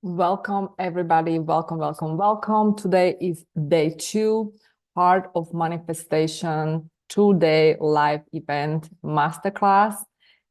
Welcome, everybody. Welcome, welcome, welcome. Today is day 2, Art of Manifestation 2-day live event masterclass.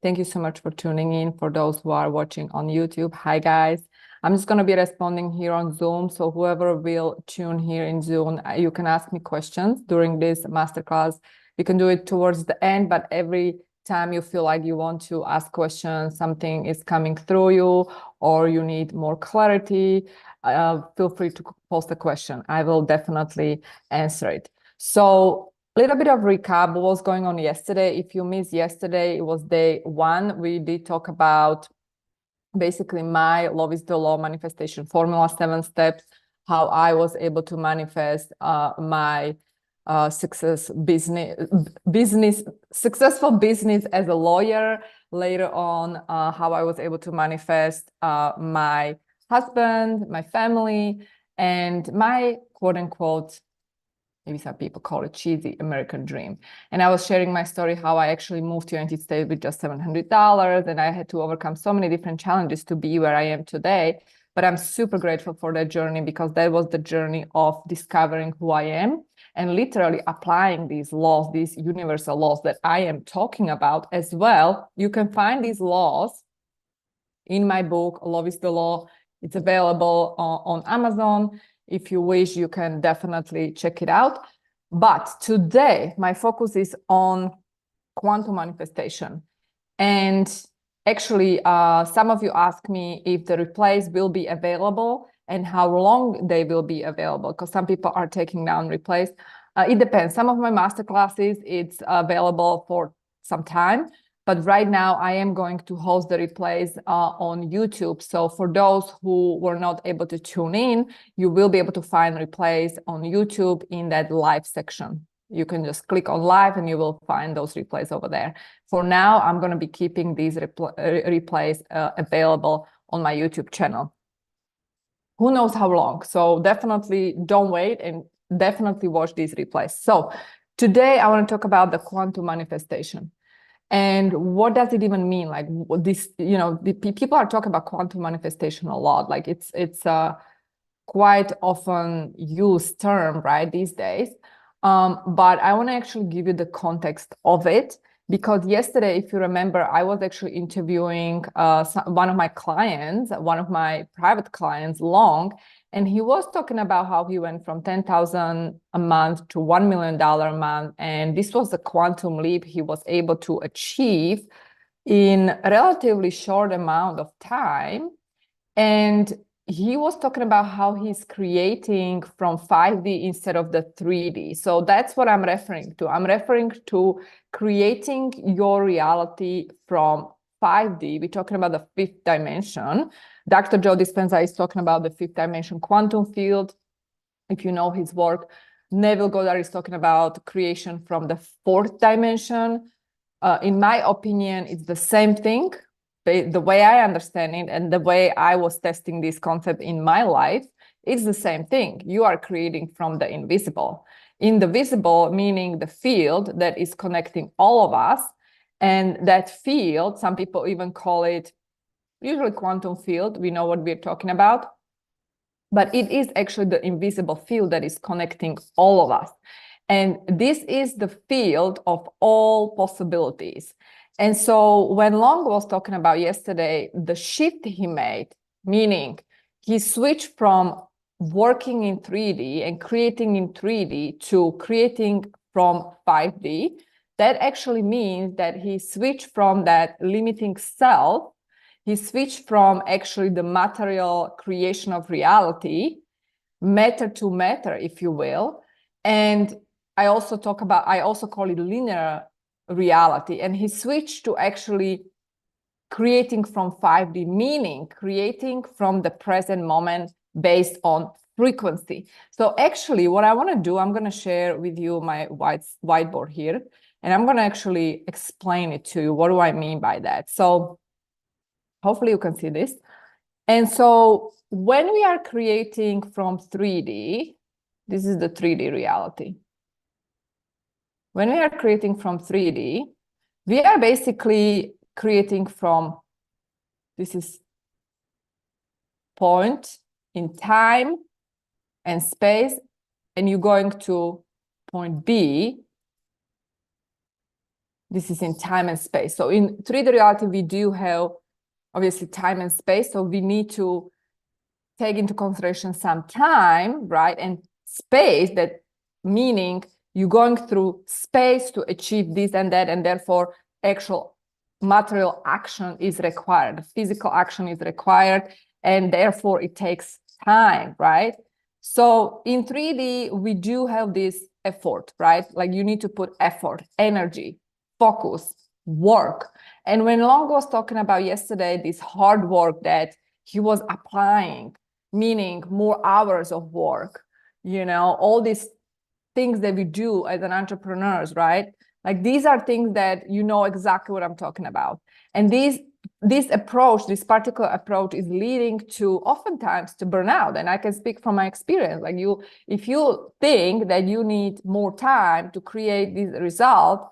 Thank you so much for tuning in. For those who are watching on YouTube, hi guys. I'm just going to be responding here on Zoom. So whoever will tune here in Zoom, you can ask me questions during this masterclass. You can do it towards the end, but every time you feel like you want to ask questions, something is coming through you, or you need more clarity, feel free to post a question. I will definitely answer it. So a little bit of recap, what was going on yesterday. If you missed yesterday, it was day 1. We did talk about basically my Love is the Law manifestation formula, 7 steps, how I was able to manifest my successful business as a lawyer. Later on, how I was able to manifest my husband, my family, and my quote unquote, maybe some people call it cheesy American dream. And I was sharing my story, how I actually moved to the United States with just $700, and I had to overcome so many different challenges to be where I am today. But I'm super grateful for that journey, because that was the journey of discovering who I am and literally applying these laws, these universal laws that I am talking about as well. You can find these laws in my book, Love is the Law. It's available on Amazon. If you wish, you can definitely check it out. But today, my focus is on quantum manifestation. And actually, some of you asked me if the replays will be available and how long they will be available, because some people are taking down replays. It depends. Some of my masterclasses, it's available for some time. But right now, I am going to host the replays on YouTube. So for those who were not able to tune in, you will be able to find replays on YouTube in that live section. You can just click on live and you will find those replays over there. For now, I'm going to be keeping these replays available on my YouTube channel. Who knows how long? So definitely don't wait and definitely watch these replays. So today I want to talk about the quantum manifestation. And what does it even mean? Like this, people are talking about quantum manifestation a lot. Like it's a quite often used term, right, these days. But I want to actually give you the context of it, because yesterday, if you remember, I was actually interviewing one of my clients, one of my private clients, Long, and he was talking about how he went from $10,000 a month to $1 million a month. And this was the quantum leap he was able to achieve in a relatively short amount of time. And he was talking about how he's creating from 5D instead of the 3D. So that's what I'm referring to. I'm referring to creating your reality from 5D. We're talking about the 5th dimension. Dr. Joe Dispenza is talking about the 5th dimension quantum field. If you know his work, Neville Goddard is talking about creation from the 4th dimension. In my opinion, it's the same thing. The way I understand it and the way I was testing this concept in my life, it's the same thing. You are creating from the invisible. In the visible, meaning the field that is connecting all of us. And that field, some people even call it usually quantum field. We know what we're talking about. But it is actually the invisible field that is connecting all of us. And this is the field of all possibilities. And so when Long was talking about yesterday, the shift he made, meaning he switched from working in 3D and creating in 3D to creating from 5D, that actually means that he switched from that limiting self. He switched from actually the material creation of reality, matter to matter, if you will. And I also call it linear reality. And he switched to actually creating from 5D, meaning creating from the present moment based on frequency. So actually what I want to do, I'm going to share with you my whiteboard here, and I'm going to actually explain it to you. What do I mean by that? So hopefully you can see this. And so when we are creating from 3D, this is the 3D reality. When we are creating from 3D, we are basically creating from, this is point in time and space, and you're going to point B. This is in time and space. So in 3D reality, we do have obviously time and space. So we need to take into consideration some time, right? And space, that meaning you're going through space to achieve this and that, and therefore actual material action is required. Physical action is required, and therefore it takes time, right? So in 3D, we do have this effort, right? Like you need to put effort, energy, focus, work. And when Long was talking about yesterday, this hard work that he was applying, meaning more hours of work, you know, all these things that we do as an entrepreneurs, right? Like these are things that you know exactly what I'm talking about. And this approach, this particular approach is leading to oftentimes to burnout. And I can speak from my experience. Like if you think that you need more time to create this result,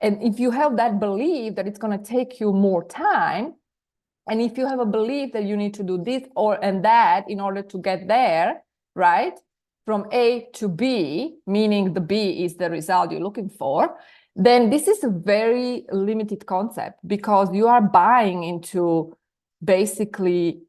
and if you have that belief that it's going to take you more time, and if you have a belief that you need to do this and that in order to get there, right? From A to B, meaning the B is the result you're looking for, then this is a very limited concept, because you are buying into basically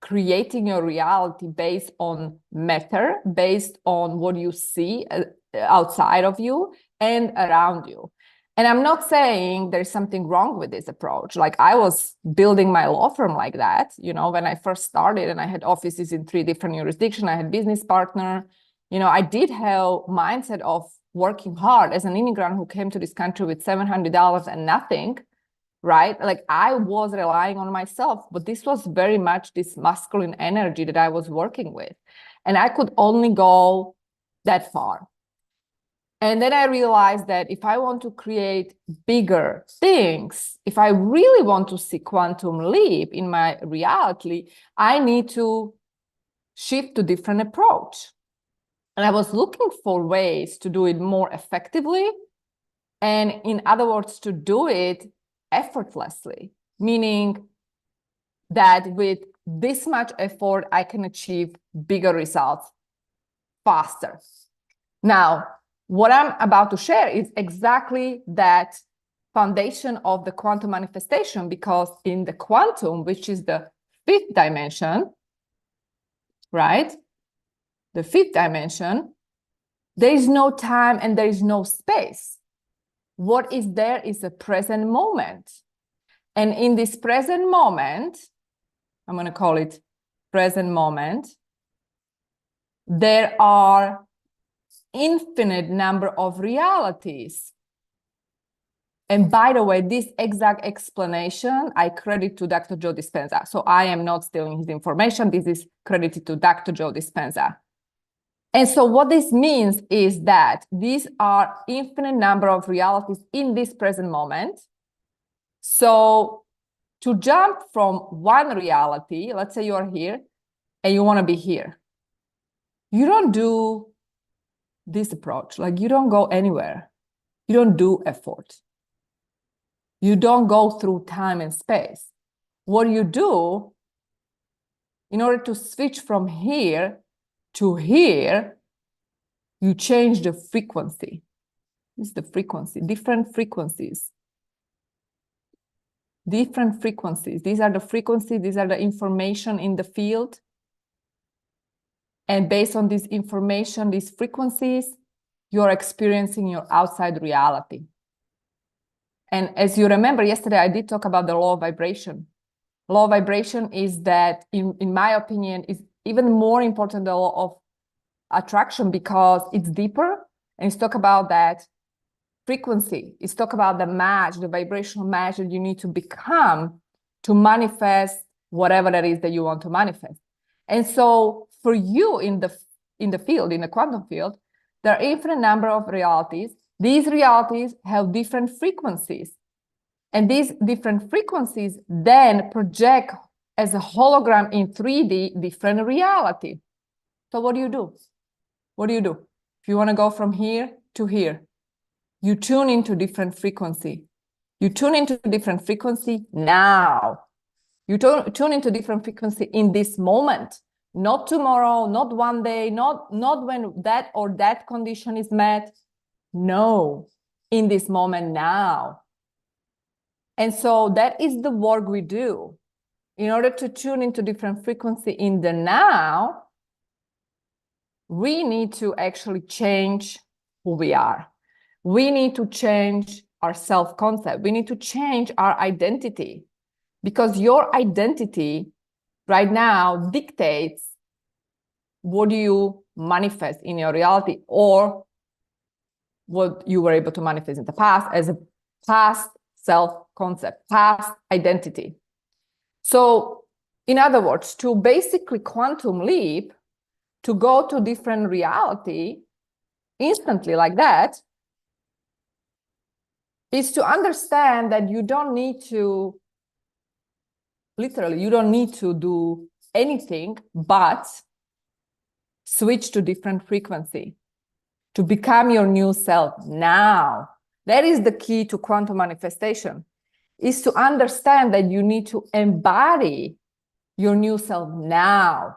creating your reality based on matter, based on what you see outside of you and around you. And I'm not saying there's something wrong with this approach. Like I was building my law firm like that, you know, when I first started, and I had offices in 3 different jurisdictions. I had business partner. You know, I did have mindset of working hard as an immigrant who came to this country with $700 and nothing, right? Like I was relying on myself, but this was very much this masculine energy that I was working with. And I could only go that far. And then I realized that if I want to create bigger things, if I really want to see quantum leap in my reality, I need to shift to different approach. And I was looking for ways to do it more effectively. And in other words, to do it effortlessly, meaning that with this much effort, I can achieve bigger results faster. Now, what I'm about to share is exactly that foundation of the quantum manifestation, because in the quantum, which is the 5th dimension, right? The 5th dimension, there is no time and there is no space. What is there is a present moment. And in this present moment, I'm going to call it present moment, there are infinite number of realities. And by the way, this exact explanation, I credit to Dr. Joe Dispenza. So I am not stealing his information. This is credited to Dr. Joe Dispenza. And so what this means is that these are infinite number of realities in this present moment. So to jump from one reality, let's say you are here and you want to be here. You don't do this approach. Like you don't go anywhere. You don't do effort. You don't go through time and space. What you do, in order to switch from here to here, you change the frequency. This is the frequency, different frequencies. Different frequencies. These are the frequencies, these are the information in the field. And based on this information, these frequencies, you're experiencing your outside reality. And as you remember, yesterday I did talk about the law of vibration. Law of vibration is that, in my opinion, is even more important than the law of attraction, because it's deeper, and it's talk about that frequency. It's talk about the match, the vibrational match that you need to become to manifest whatever that is that you want to manifest. And so for you in the field, in the quantum field, there are infinite number of realities. These realities have different frequencies. And these different frequencies then project as a hologram in 3D different reality. So what do you do? What do you do? If you want to go from here to here, you tune into different frequency. You tune into different frequency now. You tune into different frequency in this moment, not tomorrow, not one day, not when that or that condition is met. No, in this moment now. And so that is the work we do. In order to tune into different frequency in the now, we need to actually change who we are. We need to change our self-concept. We need to change our identity, because your identity right now dictates what you manifest in your reality, or what you were able to manifest in the past as a past self-concept, past identity. So in other words, to basically quantum leap, to go to different reality instantly like that, is to understand that you don't need to, literally, you don't need to do anything but switch to different frequency to become your new self now. That is the key to quantum manifestation, is to understand that you need to embody your new self now.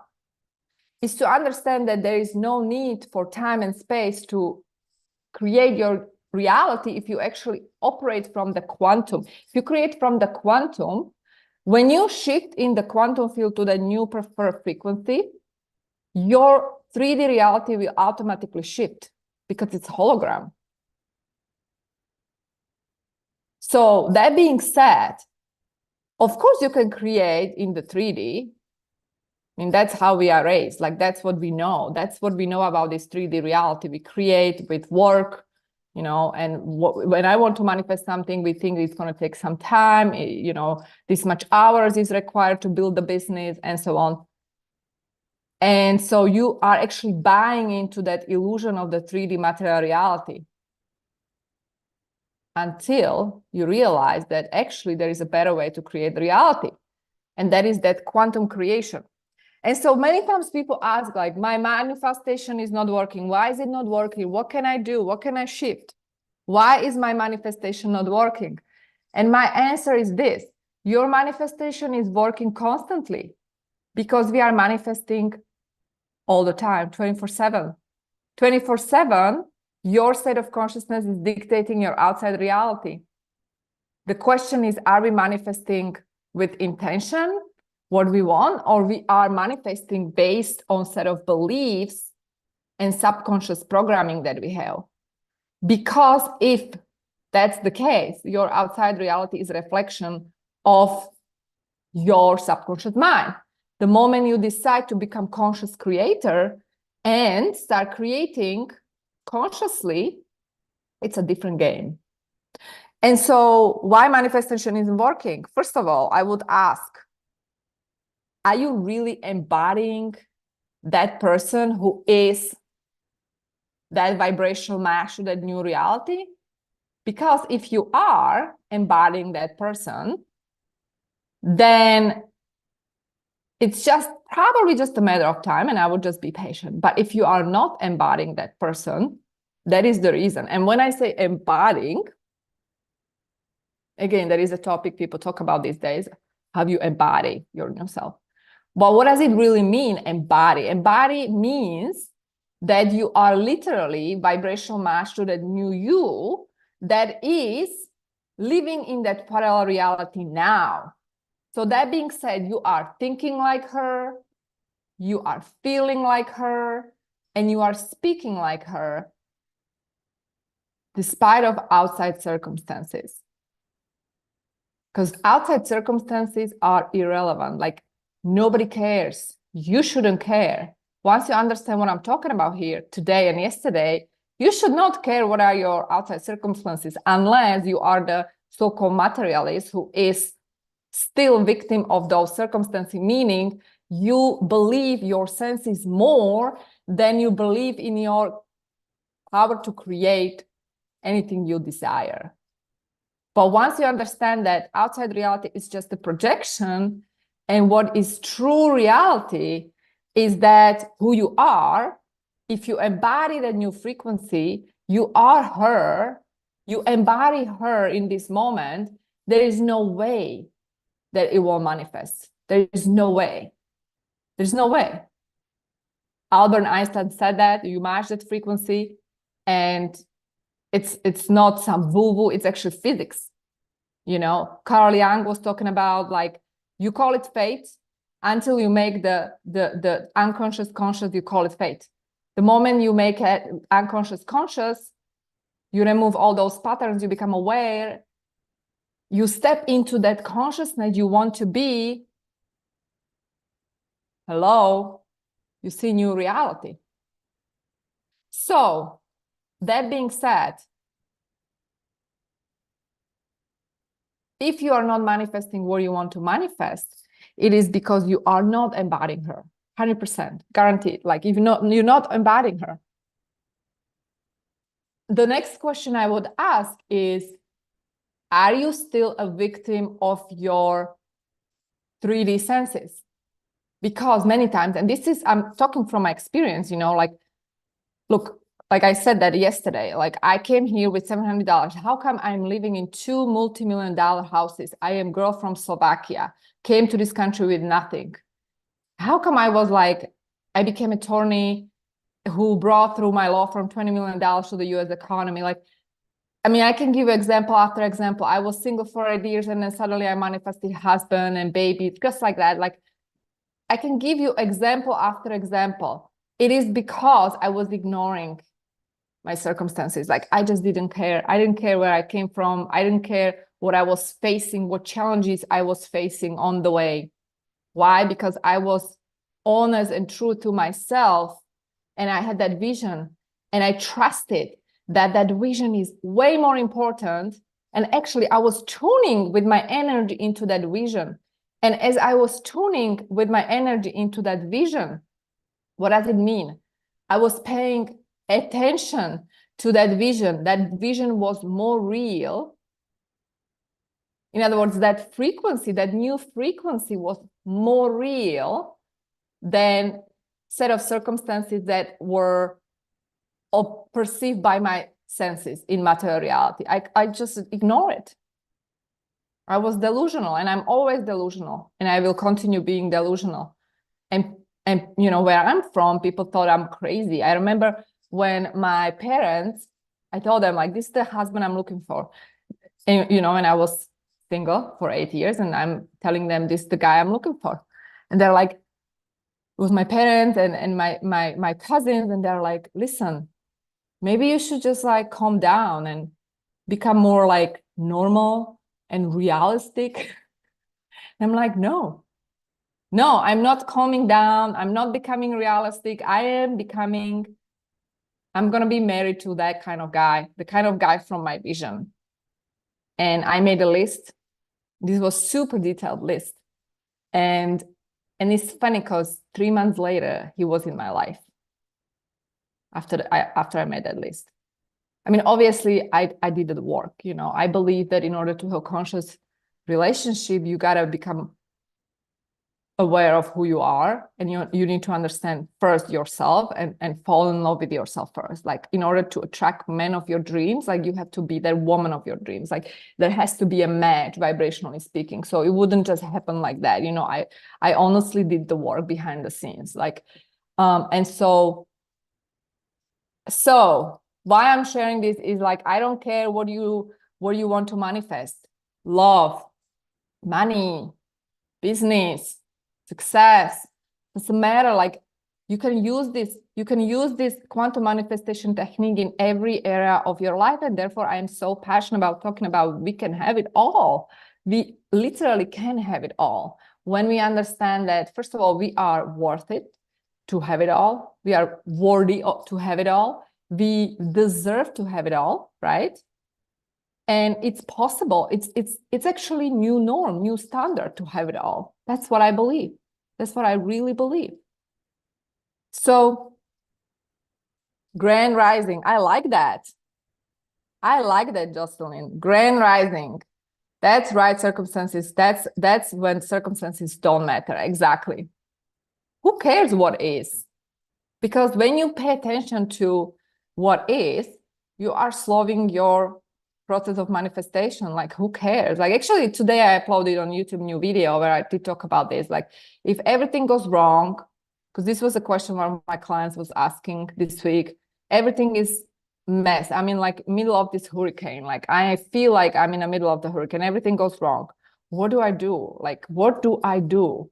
Is to understand that there is no need for time and space to create your reality if you actually operate from the quantum. If you create from the quantum, when you shift in the quantum field to the new preferred frequency, your 3D reality will automatically shift because it's hologram. So that being said, of course you can create in the 3D. I mean, that's how we are raised. Like, that's what we know. That's what we know about this 3D reality. We create with work, you know, and when I want to manifest something, we think it's going to take some time, you know, this much hours is required to build the business and so on. And so you are actually buying into that illusion of the 3D material reality until you realize that actually there is a better way to create reality. And that is that quantum creation. And so many times people ask, like, my manifestation is not working. Why is it not working? What can I do? What can I shift? Why is my manifestation not working? And my answer is this: your manifestation is working constantly, because we are manifesting all the time, 24/7. 24/7, your state of consciousness is dictating your outside reality. The question is, are we manifesting with intention what we want, or we are manifesting based on set of beliefs and subconscious programming that we have? Because if that's the case, your outside reality is a reflection of your subconscious mind. The moment you decide to become conscious creator and start creating consciously, it's a different game. And so why manifestation isn't working? First of all, I would ask, are you really embodying that person who is that vibrational match to that new reality? Because if you are embodying that person, then it's just probably just a matter of time, and I would just be patient. But if you are not embodying that person, that is the reason. And when I say embodying, again, there is a topic people talk about these days: how you embody your new self. But what does it really mean, embody? Embody means that you are literally vibrational match to that new you that is living in that parallel reality now. So that being said, you are thinking like her, you are feeling like her, and you are speaking like her, despite of outside circumstances. Because outside circumstances are irrelevant. Like, nobody cares. You shouldn't care. Once you understand what I'm talking about here today and yesterday, you should not care what are your outside circumstances, unless you are the so-called materialist who is still victim of those circumstances, meaning you believe your senses more than you believe in your power to create anything you desire. But once you understand that outside reality is just a projection, and what is true reality is that who you are, if you embody that new frequency, you are her, you embody her in this moment, there is no way that it will manifest. There is no way. There's no way. Albert Einstein said that you match that frequency, and it's not some woo-woo, it's actually physics. You know, Carl Jung was talking about, like, you call it fate until you make the unconscious conscious, you call it fate. The moment you make it unconscious conscious, you remove all those patterns, you become aware, you step into that consciousness you want to be. Hello, you see new reality. So that being said, if you are not manifesting what you want to manifest, it is because you are not embodying her. 100% guaranteed. Like, if you're not embodying her. The next question I would ask is, are you still a victim of your 3D senses? Because many times, and this is, I'm talking from my experience, you know, like, look, like I said that yesterday, like, I came here with $700. How come I'm living in 2 multi-million-dollar houses? I am girl from Slovakia, came to this country with nothing. How come I was like, I became an attorney who brought through my law firm $20 million to the US economy? Like, I mean, I can give you example after example. I was single for 8 years and then suddenly I manifested husband and baby, just like that. Like, I can give you example after example. It is because I was ignoring my circumstances. Like, I just didn't care. I didn't care where I came from. I didn't care what I was facing, what challenges I was facing on the way. Why? Because I was honest and true to myself, and I had that vision, and I trusted that that vision is way more important. And actually, I was tuning with my energy into that vision. And as I was tuning with my energy into that vision, what does it mean? I was paying attention to that vision. That vision was more real. In other words, that frequency, that new frequency was more real than set of circumstances that were perceived by my senses in material reality. I just ignore it. I was delusional, and I'm always delusional, and I will continue being delusional. And you know, where I'm from, people thought I'm crazy. I remember when my parents, I told them, like, this is the husband I'm looking for. And, you know, and I was single for 8 years, and I'm telling them, this is the guy I'm looking for. And they're like, it was my parents and my cousins, and they're like, listen, maybe you should just like calm down and become more like normal and realistic. And I'm like, no, I'm not calming down. I'm not becoming realistic. I'm going to be married to that kind of guy, the kind of guy from my vision. And I made a list. This was super detailed list. And it's funny because 3 months later, he was in my life after I made that list. I mean, obviously, I did the work. You know, I believe that in order to have a conscious relationship, you got to become aware of who you are, and you need to understand first yourself and fall in love with yourself first. Like, in order to attract men of your dreams, like, you have to be that woman of your dreams. Like, there has to be a match, vibrationally speaking. So it wouldn't just happen like that. You know, I honestly did the work behind the scenes. Like, and so why I'm sharing this is, like, I don't care what you want to manifest: love, money, business, success. Doesn't matter. Like, you can use this quantum manifestation technique in every area of your life. And therefore, I am so passionate about talking about we can have it all. We literally can have it all when we understand that, first of all, we are worth it to have it all. We are worthy to have it all. We deserve to have it all, right? And it's possible. It's actually new norm, new standard to have it all. That's what I believe. That's what I really believe. So, grand rising. I like that. I like that, Jocelyn. Grand rising. That's right, circumstances. That's when circumstances don't matter. Exactly. Who cares what is? Because when you pay attention to what is, you are slowing your process of manifestation. Like, who cares? Like, actually, today I uploaded on YouTube new video where I did talk about this. Like, if everything goes wrong, because this was a question one of my clients was asking this week, everything is mess. I'm in like middle of this hurricane. Like, I feel like I'm in the middle of the hurricane. Everything goes wrong. What do I do? Like, what do I do?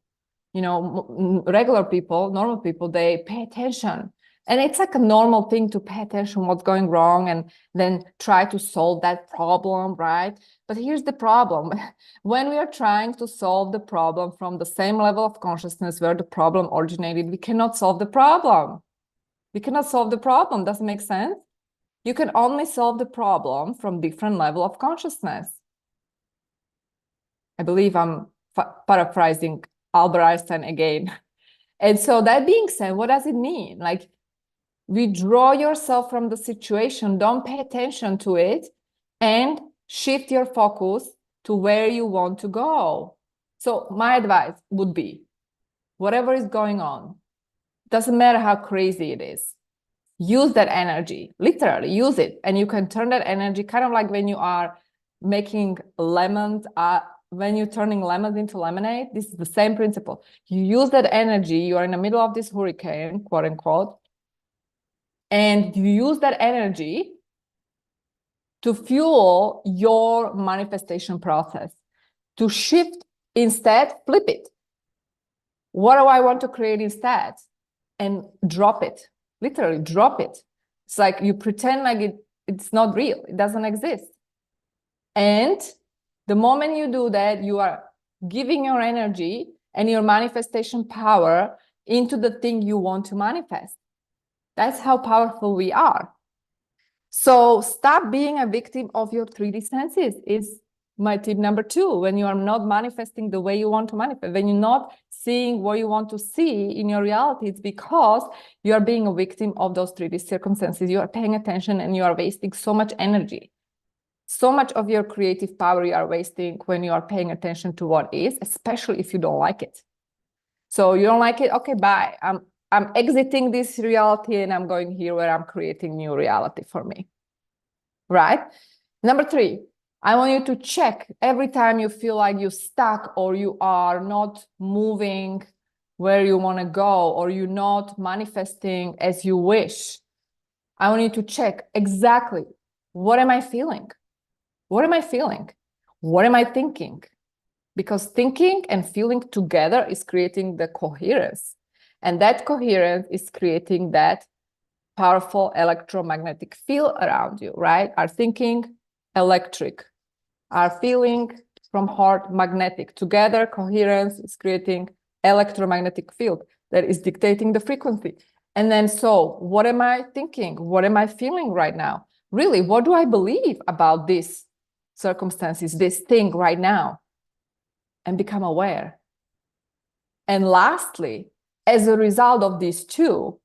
You know, regular people, normal people, they pay attention. And it's like a normal thing to pay attention what's going wrong and then try to solve that problem, right? But here's the problem. When we are trying to solve the problem from the same level of consciousness where the problem originated, we cannot solve the problem. We cannot solve the problem. Does it make sense? You can only solve the problem from different level of consciousness. I believe I'm paraphrasing Albert Einstein again. And so that being said, what does it mean? Like, withdraw yourself from the situation, don't pay attention to it, and shift your focus to where you want to go. So my advice would be, whatever is going on, doesn't matter how crazy it is, use that energy, literally use it. And you can turn that energy kind of like when you are making lemons, when you're turning lemons into lemonade, this is the same principle. You use that energy, you are in the middle of this hurricane, quote unquote, and you use that energy to fuel your manifestation process, to shift instead, flip it. What do I want to create instead? And drop it, literally drop it. It's like you pretend like it's not real, it doesn't exist. And the moment you do that, you are giving your energy and your manifestation power into the thing you want to manifest. That's how powerful we are. So stop being a victim of your 3D senses is my tip number 2. When you are not manifesting the way you want to manifest, when you're not seeing what you want to see in your reality, it's because you are being a victim of those 3D circumstances. You are paying attention and you are wasting so much energy. So much of your creative power you are wasting when you are paying attention to what is, especially if you don't like it. So you don't like it, okay, bye. I'm exiting this reality and I'm going here where I'm creating new reality for me, right? Number 3, I want you to check every time you feel like you're stuck or you are not moving where you want to go or you're not manifesting as you wish. I want you to check exactly, what am I feeling? What am I feeling? What am I thinking? Because thinking and feeling together is creating the coherence. And that coherence is creating that powerful electromagnetic field around you, right? Our thinking, electric. Our feeling from heart, magnetic. Together, coherence is creating electromagnetic field that is dictating the frequency. And then, so what am I thinking? What am I feeling right now? Really, what do I believe about this circumstances, this thing right now? And become aware. And lastly, as a result of these 2,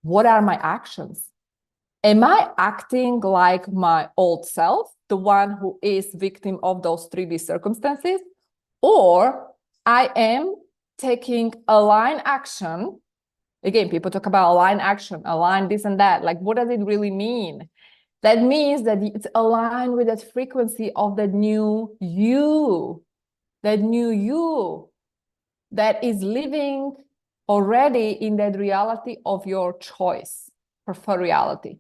what are my actions? Am I acting like my old self, the one who is victim of those 3D circumstances? Or I am taking aligned action. Again, people talk about aligned action, align this and that. Like, what does it really mean? That means that it's aligned with that frequency of the new you, that new you that is living already in that reality of your choice, preferred reality.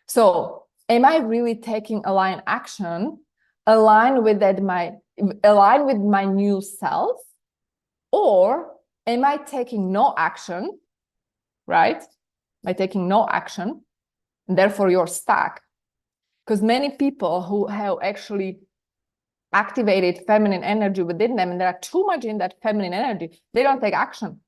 So am I really taking aligned action, aligned with my new self? Or am I taking no action, right? Am I taking no action? And therefore you're stuck. Because many people who have actually activated feminine energy within them, and they are too much in that feminine energy, they don't take action.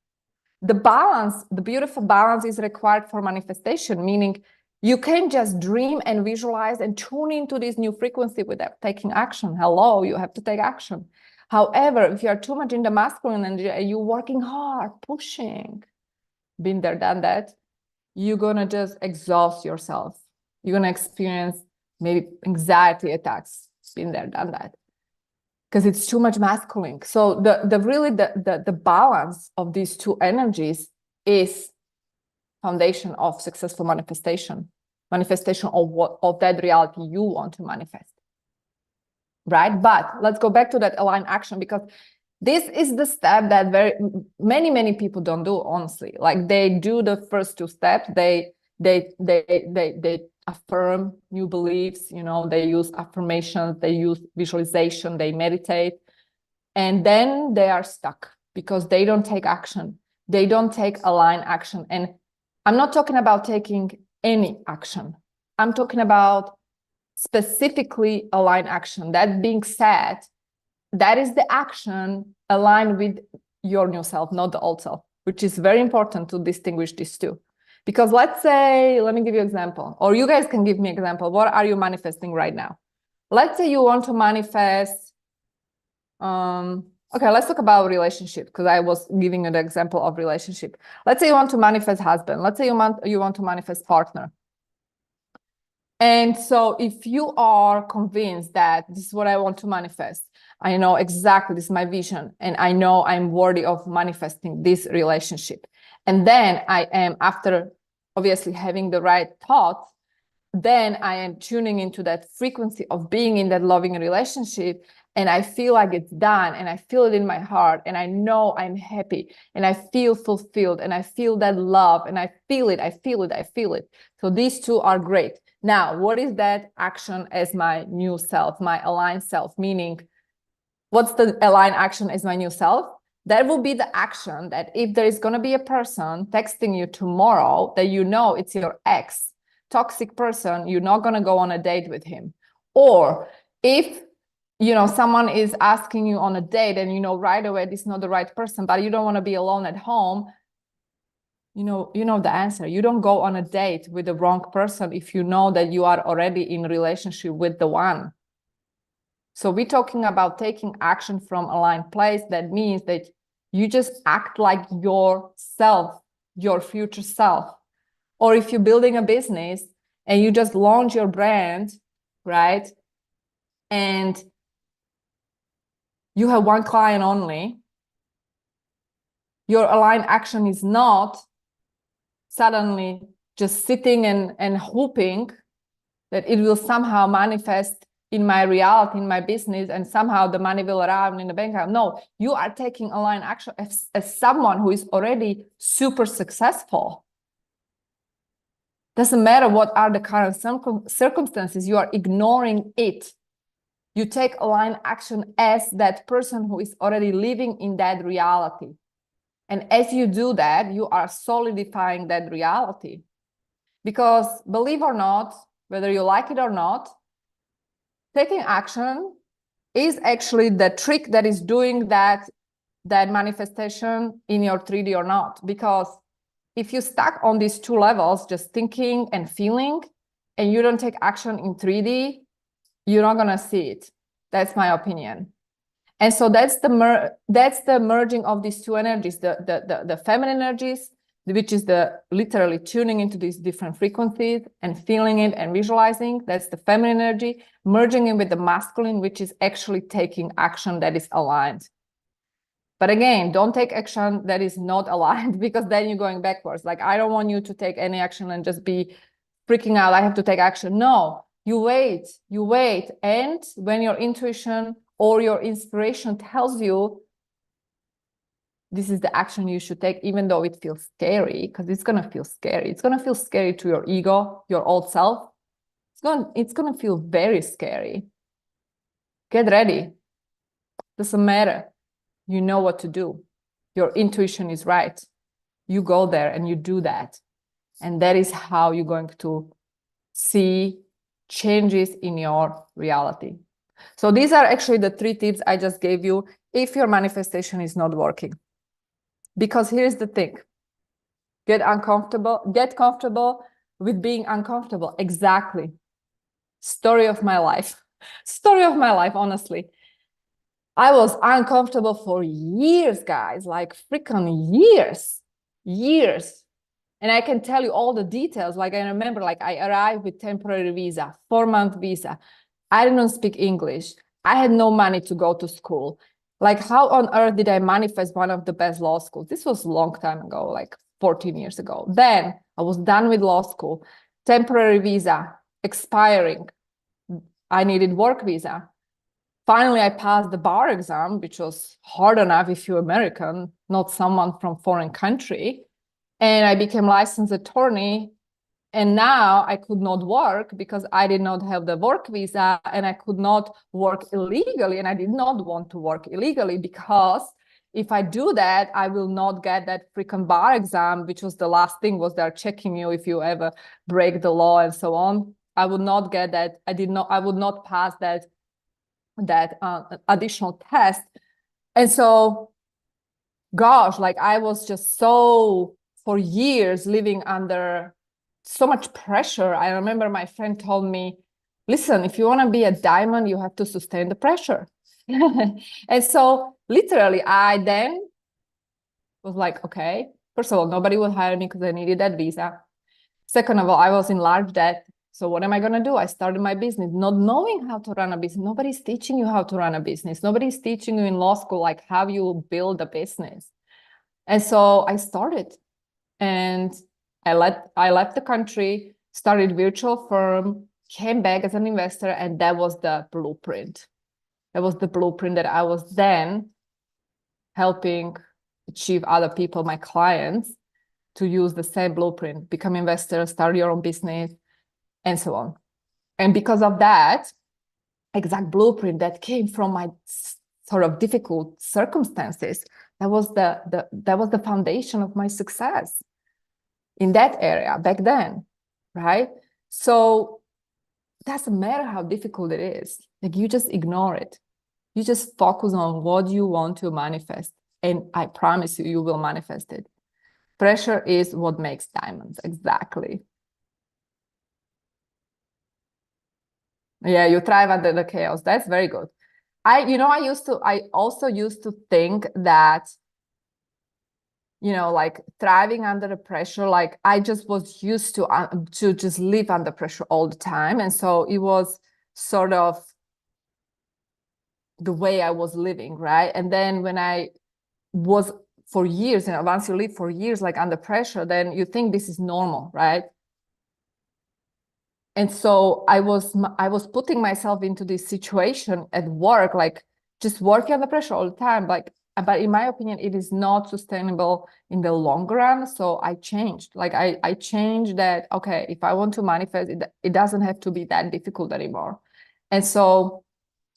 The balance, the beautiful balance is required for manifestation, meaning you can just dream and visualize and tune into this new frequency without taking action. Hello, you have to take action. However, if you are too much in the masculine energy and you're working hard, pushing, been there, done that, you're gonna just exhaust yourself. You're gonna experience maybe anxiety attacks, been there, done that. Because it's too much masculine. So the balance of these 2 energies is foundation of successful manifestation. manifestation of that reality you want to manifest, right? But let's go back to that aligned action, because this is the step that many people don't do, honestly. Like, they do the first two steps. They affirm new beliefs, they use affirmations, they use visualization, they meditate, and then they are stuck because they don't take action. They don't take aligned action. And I'm not talking about taking any action. I'm talking about specifically aligned action. That being said, that is the action aligned with your new self, not the old self, which is very important to distinguish these two. Because let's say, let me give you an example, or you guys can give me an example. What are you manifesting right now? Let's say you want to manifest, okay, let's talk about relationship, because I was giving you the example of relationship. Let's say you want to manifest husband. Let's say you want to manifest partner. And so if you are convinced that this is what I want to manifest, I know exactly this is my vision, and I know I'm worthy of manifesting this relationship. And then I am, after obviously having the right thoughts, then I am tuning into that frequency of being in that loving relationship, and I feel like it's done, and I feel it in my heart, and I know I'm happy, and I feel fulfilled, and I feel that love, and I feel it. So these two are great. Now, what is that action as my new self, my aligned self? Meaning, what's the aligned action as my new self? That will be the action that if there is going to be a person texting you tomorrow that it's your ex, toxic person, you're not going to go on a date with him. Or if, someone is asking you on a date and right away this is not the right person, but you don't want to be alone at home, you know the answer. You don't go on a date with the wrong person if you know that you are already in a relationship with the one. So we're talking about taking action from aligned place. That means that you just act like yourself, your future self. Or if you're building a business and you just launch your brand, right? And you have one client only, your aligned action is not suddenly just sitting and hoping that it will somehow manifest in my reality, in my business, and somehow the money will arrive in the bank account. No, you are taking aligned action as someone who is already super successful. Doesn't matter what are the current circumstances, you are ignoring it. You take aligned action as that person who is already living in that reality. And as you do that, you are solidifying that reality. Because believe or not, whether you like it or not, taking action is actually the trick that is doing that manifestation in your 3D or not. Because if you stuck on these two levels, just thinking and feeling, and you don't take action in 3D, you're not going to see it. That's my opinion. And so that's the merging of these two energies, the feminine energies, which is the literally tuning into these different frequencies and feeling it and visualizing. That's the feminine energy, merging in with the masculine, which is actually taking action that is aligned. But again, don't take action that is not aligned, because then you're going backwards. Like, I don't want you to take any action and just be freaking out. I have to take action. No, you wait. And when your intuition or your inspiration tells you this is the action you should take, even though it feels scary, because it's going to feel scary. It's going to feel scary to your ego, your old self. It's going to feel very scary. Get ready. Doesn't matter. You know what to do. Your intuition is right. You go there and you do that. And that is how you're going to see changes in your reality. So these are actually the 3 tips I just gave you if your manifestation is not working. Because here's the thing. Get comfortable with being uncomfortable. Exactly. Story of my life, honestly. I was uncomfortable for years, guys, like freaking years. And I can tell you all the details. Like, I remember, like, I arrived with temporary visa, 4-month visa. I didn't speak English. I had no money to go to school. Like, how on earth did I manifest one of the best law schools? This was a long time ago, like 14 years ago. Then I was done with law school. temporary visa expiring. I needed work visa. Finally, I passed the bar exam, which was hard enough if you're American, not someone from foreign country. And I became licensed attorney. And now I could not work because I did not have the work visa, and I could not work illegally. And I did not want to work illegally because if I do that, I will not get that freaking bar exam, which was the last thing, was they're checking you if you ever break the law and so on. I would not get that. I would not pass that additional test. And so, gosh, like I was just so, for years, living under so much pressure. I remember my friend told me, listen, if you want to be a diamond, you have to sustain the pressure. And so literally I then was like, okay, first of all, nobody would hire me because I needed that visa. Second of all, I was in large debt. So what am I going to do? I started my business, not knowing how to run a business. Nobody's teaching you how to run a business. Nobody's teaching you in law school, like how you build a business. And so I started, and I left the country, started virtual firm, came back as an investor, and that was the blueprint. That was the blueprint that I was then helping achieve other people, my clients, to use the same blueprint, become investor, start your own business, and so on. And because of that exact blueprint that came from my sort of difficult circumstances, that was the foundation of my success in that area back then, right? So it doesn't matter how difficult it is. Like, you just ignore it. You just focus on what you want to manifest. And I promise you, you will manifest it. Pressure is what makes diamonds. Exactly. Yeah, you thrive under the chaos. That's very good. I also used to think that, like thriving under the pressure, like I just was used to just live under pressure all the time. And so it was sort of the way I was living, right? And then when I was for years, once you live for years, like under pressure, then you think this is normal, right? And so I was putting myself into this situation at work, like just working under pressure all the time. But in my opinion, it is not sustainable in the long run. So I changed. Like I changed that. Okay, if I want to manifest, it doesn't have to be that difficult anymore. And so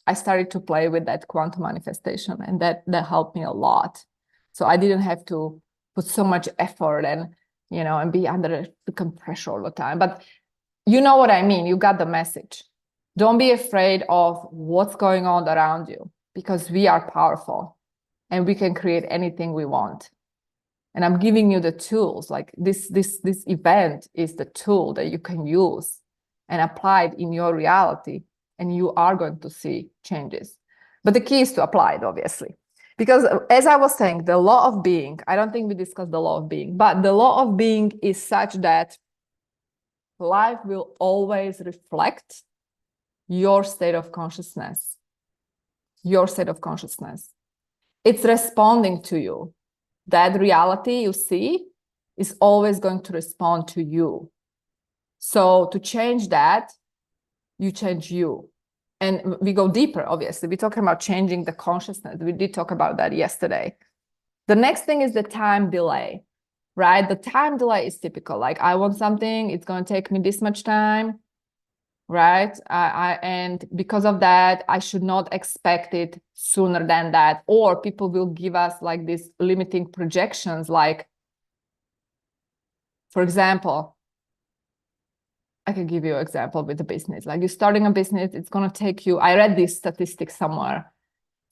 I started to play with that quantum manifestation, and that helped me a lot. So I didn't have to put so much effort and be under the pressure all the time. But you know what I mean? You got the message. Don't be afraid of what's going on around you, because we are powerful and we can create anything we want. And I'm giving you the tools. Like this event is the tool that you can use and apply it in your reality, and you are going to see changes. But the key is to apply it, obviously. Because as I was saying, the law of being, I don't think we discussed the law of being, but the law of being is such that life will always reflect your state of consciousness. Your state of consciousness. It's responding to you. That reality you see is always going to respond to you. So to change that, you change you. And we go deeper, obviously. We're talking about changing the consciousness. We did talk about that yesterday. The next thing is the time delay, right? The time delay is typical. Like, I want something, it's going to take me this much time, right? And because of that, I should not expect it sooner than that. Or people will give us like these limiting projections. Like, for example, I can give you an example with the business. Like, you're starting a business, it's going to take you, I read this statistic somewhere.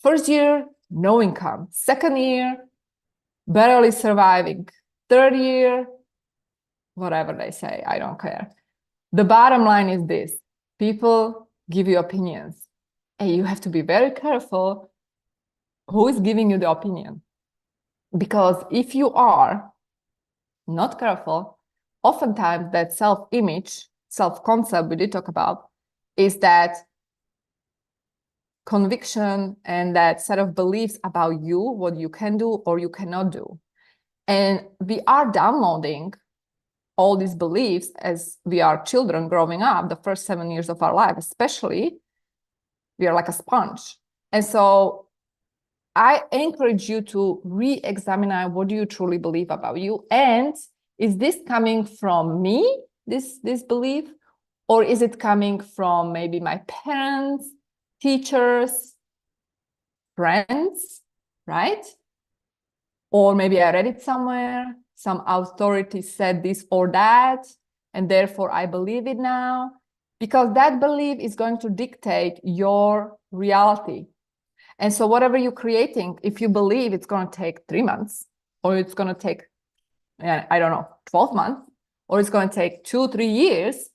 First year, no income. Second year, barely surviving. Third year, whatever they say, I don't care. The bottom line is this: people give you opinions, and you have to be very careful who is giving you the opinion. Because if you are not careful, oftentimes that self-image, self-concept we did talk about, is that conviction and that set of beliefs about you, what you can do or you cannot do. And we are downloading all these beliefs as we are children growing up, the first 7 years of our life, especially, we are like a sponge. And so I encourage you to re-examine what do you truly believe about you, and is this coming from me, this belief, or is it coming from maybe my parents, teachers, friends, right? Or maybe I read it somewhere, some authority said this or that, and therefore I believe it now, because that belief is going to dictate your reality. And so whatever you're creating, if you believe it's going to take 3 months, or it's going to take, I don't know, 12 months, or it's going to take 2-3 years,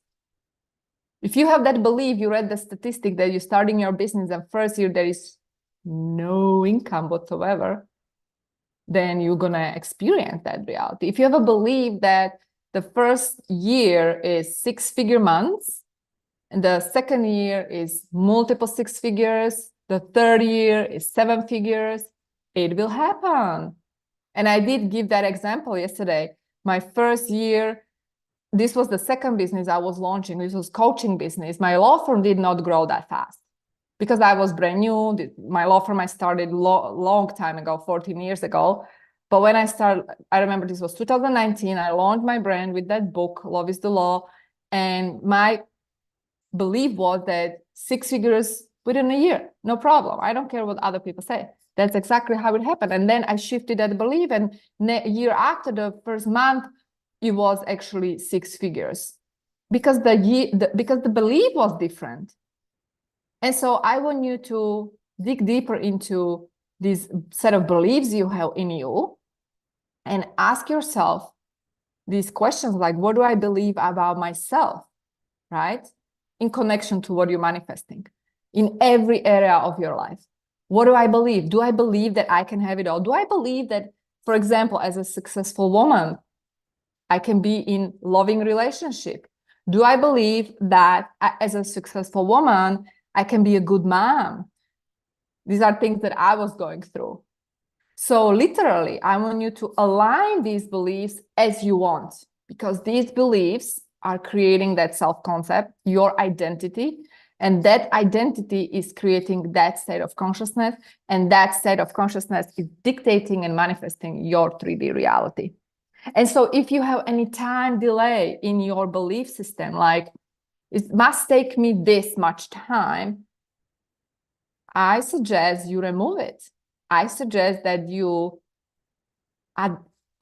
if you have that belief, you read the statistic that you're starting your business and first year there is no income whatsoever, then you're going to experience that reality. If you have a belief that the first year is 6-figure months, and the second year is multiple 6 figures, the third year is 7 figures, it will happen. And I did give that example yesterday. My first year, this was the second business I was launching. This was coaching business. My law firm did not grow that fast because I was brand new. My law firm I started long time ago, 14 years ago. But when I started, I remember this was 2019. I launched my brand with that book, Love is the Law. And my belief was that 6 figures within a year, no problem. I don't care what other people say. That's exactly how it happened. And then I shifted that belief, and a year after the first month, it was actually 6 figures because the belief was different. And so I want you to dig deeper into this set of beliefs you have in you and ask yourself these questions like, what do I believe about myself, right? In connection to what you're manifesting in every area of your life. What do I believe? Do I believe that I can have it all? Do I believe that, for example, as a successful woman, I can be in loving relationship? Do I believe that as a successful woman, I can be a good mom? These are things that I was going through. So literally, I want you to align these beliefs as you want, because these beliefs are creating that self-concept, your identity, and that identity is creating that state of consciousness, and that state of consciousness is dictating and manifesting your 3D reality. And so if you have any time delay in your belief system, like it must take me this much time, I suggest you remove it. I suggest that you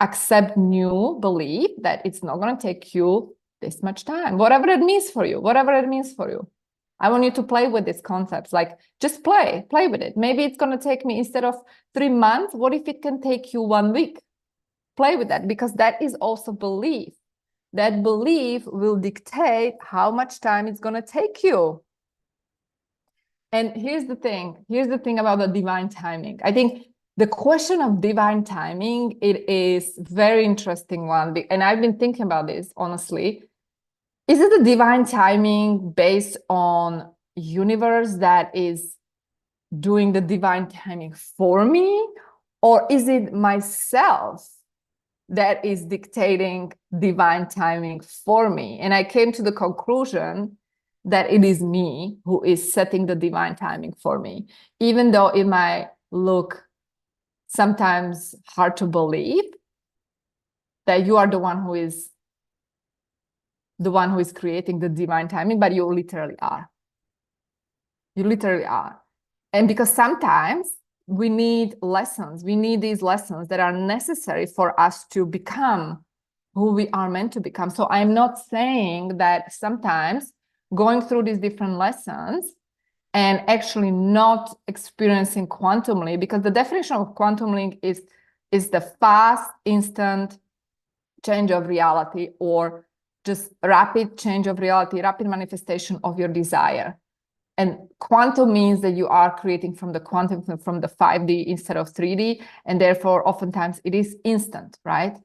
accept new belief that it's not going to take you this much time, whatever it means for you, whatever it means for you. I want you to play with these concepts, like just play with it. Maybe it's going to take me, instead of 3 months, what if it can take you 1 week? Play with that, because that is also belief. That belief will dictate how much time it's going to take you. And here's the thing about the divine timing. I think the question of divine timing, it is very interesting one. And I've been thinking about this, honestly. Is it a divine timing based on universe that is doing the divine timing for me? Or is it myself that is dictating divine timing for me? And I came to the conclusion that it is me who is setting the divine timing for me, even though it might look sometimes hard to believe that you are the one who is creating the divine timing, but you literally are. You literally are. And because sometimes we need lessons, we need these lessons that are necessary for us to become who we are meant to become. So I'm not saying that sometimes going through these different lessons and actually not experiencing quantum leap, because the definition of quantum leap is the fast, instant change of reality, or just rapid change of reality, rapid manifestation of your desire. And quantum means that you are creating from the quantum, from the 5D instead of 3D. And therefore, oftentimes it is instant, right?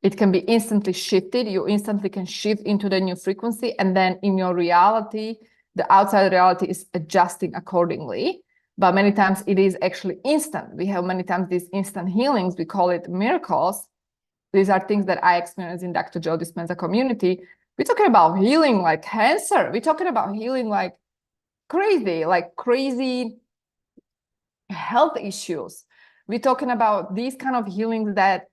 It can be instantly shifted. You instantly can shift into the new frequency. And then in your reality, the outside reality is adjusting accordingly. But many times it is actually instant. We have many times these instant healings. We call it miracles. these are things that I experienced in Dr. Joe Dispenza community. We're talking about healing like cancer. We're talking about healing like crazy health issues. We're talking about these kind of healings that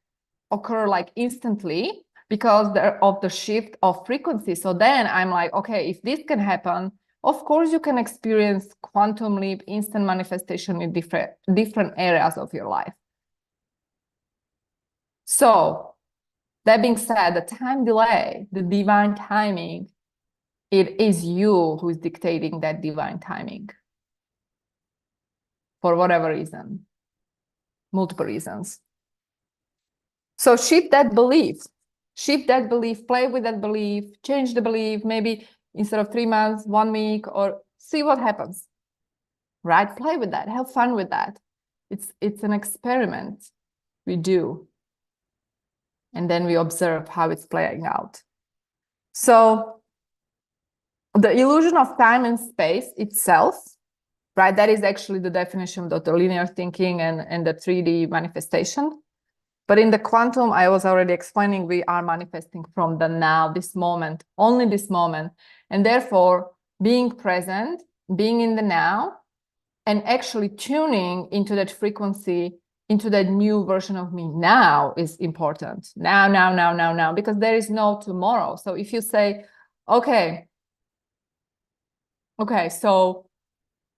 occur like instantly because of the shift of frequency. So then I'm like, okay, if this can happen, of course you can experience quantum leap, instant manifestation in different areas of your life. So that being said, the time delay, the divine timing, it is you who is dictating that divine timing for whatever reason, multiple reasons. So shift that belief, play with that belief, change the belief, maybe instead of 3 months, 1 week, or see what happens, right? Play with that, have fun with that. It's an experiment we do. And then we observe how it's playing out. So the illusion of time and space itself, right? That is actually the definition of the linear thinking and the 3D manifestation. But in the quantum, I was already explaining, we are manifesting from the now, this moment, only this moment. And therefore, being present, being in the now, and actually tuning into that frequency, into that new version of me now is important. Now, because there is no tomorrow. So if you say, okay, so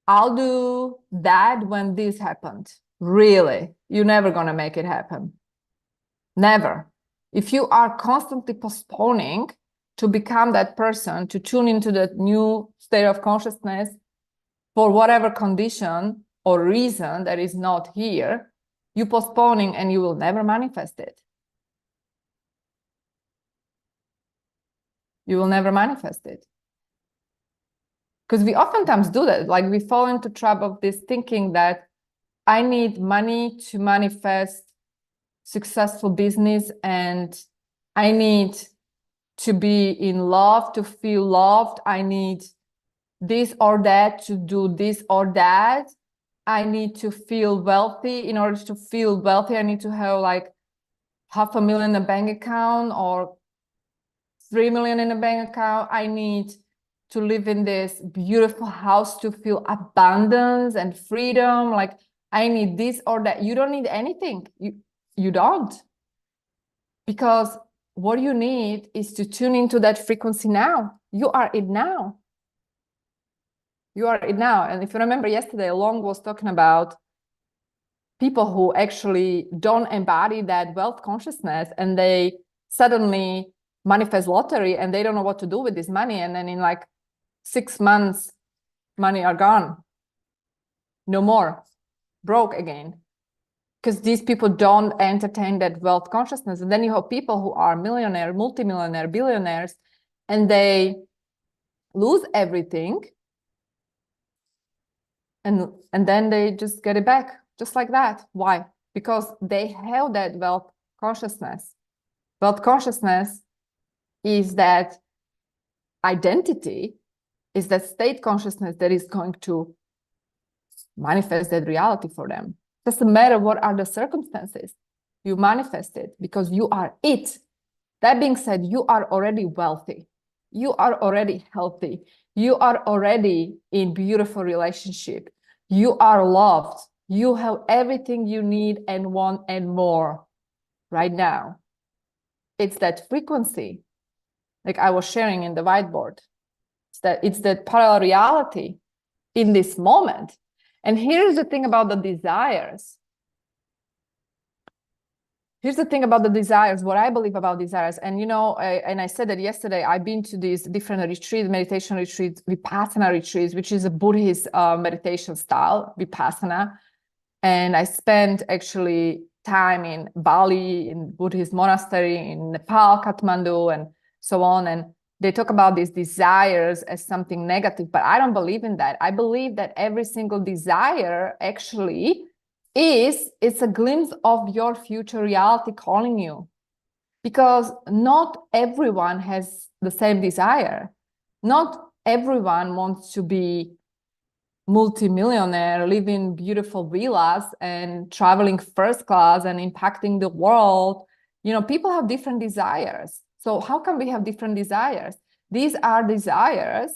I'll do that when this happened. Really, you're never going to make it happen. Never. If you are constantly postponing to become that person, to tune into that new state of consciousness for whatever condition or reason that is not here, you're postponing and you will never manifest it. You will never manifest it. Because we oftentimes do that. Like we fall into trap of this thinking that I need money to manifest successful business, and I need to be in love to feel loved. I need this or that to do this or that. I need to feel wealthy. In order to feel wealthy, I need to have like $500,000 in a bank account or 3 million in a bank account. I need to live in this beautiful house to feel abundance and freedom. Like I need this or that. You don't need anything. You don't. Because what you need is to tune into that frequency now. You are it now. You are it now. And if you remember yesterday, Long was talking about people who actually don't embody that wealth consciousness and they suddenly manifest lottery and they don't know what to do with this money. And then in like 6 months, money are gone. No more. Broke again. Because these people don't entertain that wealth consciousness. And then you have people who are millionaire, multimillionaire, billionaires, and they lose everything. And then they just get it back, just like that. Why? Because they have that wealth consciousness. Wealth consciousness is that identity, is that state consciousness that is going to manifest that reality for them. Doesn't matter what are the circumstances, you manifest it because you are it. That being said, you are already wealthy. You are already healthy. You are already in beautiful relationship. You are loved. You have everything you need and want and more right now. It's that frequency, like I was sharing in the whiteboard. It's that parallel reality in this moment. And here's the thing about the desires. Here's the thing about the desires, what I believe about desires. And, you know, I said that yesterday, I've been to these different retreats, meditation retreats, Vipassana retreats, which is a Buddhist meditation style, Vipassana. And I spent actually time in Bali, in Buddhist monastery, in Nepal, Kathmandu, and so on. And they talk about these desires as something negative, but I don't believe in that. I believe that every single desire actually it's a glimpse of your future reality calling you, because not everyone has the same desire. Not everyone wants to be multimillionaire, live in beautiful villas and traveling first class and impacting the world People have different desires. So how come we have different desires? These are desires.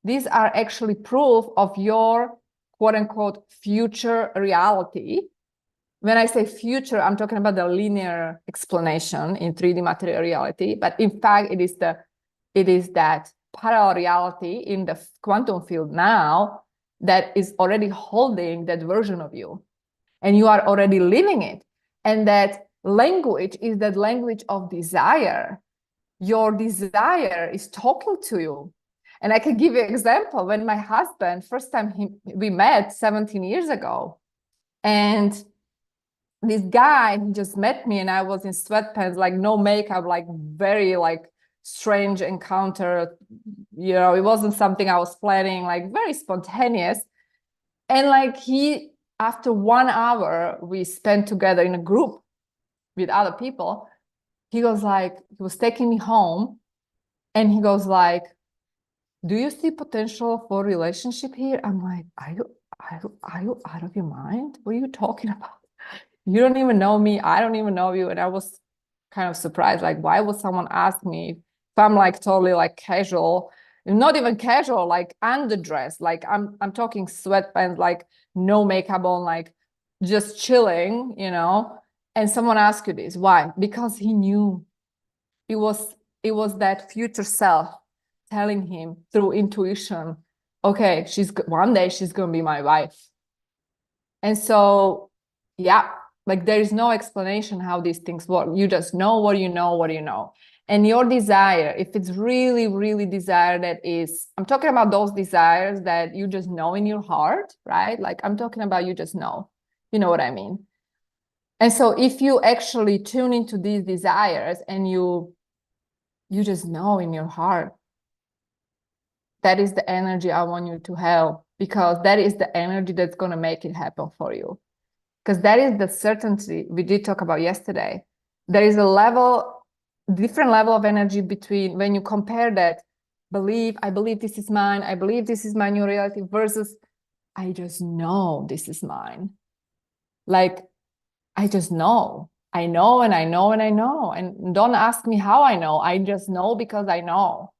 These are actually proof of your quote unquote future reality. When I say future, I'm talking about the linear explanation in 3D material reality. But in fact, it is that parallel reality in the quantum field now that is already holding that version of you. And you are already living it. And that language is that language of desire. Your desire is talking to you. And I can give you an example. When my husband, first time we met 17 years ago, and this guy, he just met me and I was in sweatpants, like no makeup, like very like strange encounter. It wasn't something I was planning, like very spontaneous. And like after 1 hour we spent together in a group with other people, he was taking me home and he goes like, do you see potential for relationship here? I'm like, are you out of your mind? What are you talking about? You don't even know me. I don't even know you. And I was kind of surprised. Like, why would someone ask me if I'm like totally like casual, not even casual, like underdressed, like I'm talking sweatpants, like no makeup on, like just chilling, and someone asked you this. Why? Because he knew it was that future self telling him through intuition, okay, one day she's going to be my wife. And so, yeah, like there is no explanation how these things work. You just know what you know. And your desire, if it's really, really desire I'm talking about those desires that you just know in your heart, right? Like I'm talking about you just know, you know what I mean? And so if you actually tune into these desires and you just know in your heart, that is the energy I want you to have, because that is the energy that's going to make it happen for you. Because that is the certainty we did talk about yesterday. There is different level of energy between when you compare that I believe this is mine, I believe this is my new reality, versus I just know this is mine. Like, I just know. I know and I know and I know. And don't ask me how I know. I just know because I know.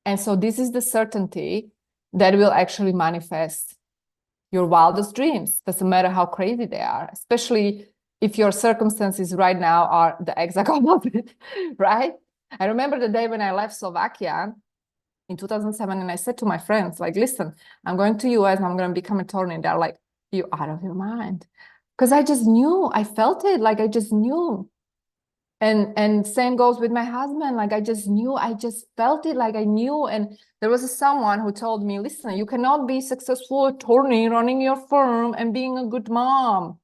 And so this is the certainty that will actually manifest your wildest dreams. Doesn't matter how crazy they are, especially if your circumstances right now are the exact opposite, right? I remember the day when I left Slovakia in 2007, and I said to my friends, like, listen, I'm going to US and I'm going to become a attorney. And they're like, you out of your mind. Because I just knew, I felt it, like I just knew. And same goes with my husband. Like I just knew, I just felt it, like I knew. And there was someone who told me, listen, you cannot be a successful attorney running your firm and being a good mom.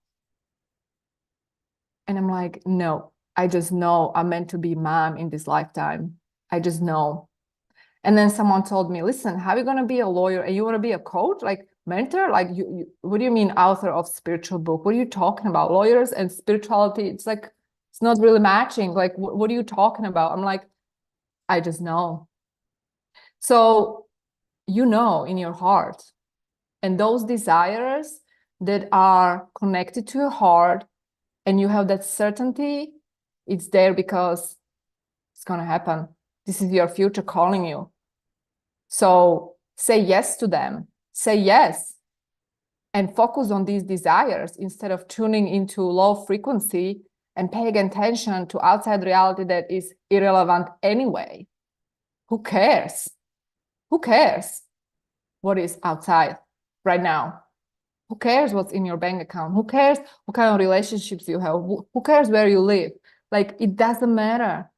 And I'm like, no, I just know I'm meant to be mom in this lifetime. I just know. And then someone told me, listen, how are you going to be a lawyer and you want to be a coach, like mentor? Like what do you mean author of spiritual book? What are you talking about? Lawyers and spirituality, it's like, it's not really matching. Like, what are you talking about? I'm like, I just know. So, in your heart, and those desires that are connected to your heart, and you have that certainty, it's there because it's going to happen. This is your future calling you. So say yes to them. Say yes. And focus on these desires instead of tuning into low frequency and paying attention to outside reality that is irrelevant anyway. Who cares? Who cares what is outside right now? Who cares what's in your bank account? Who cares what kind of relationships you have? Who cares where you live? Like, it doesn't matter.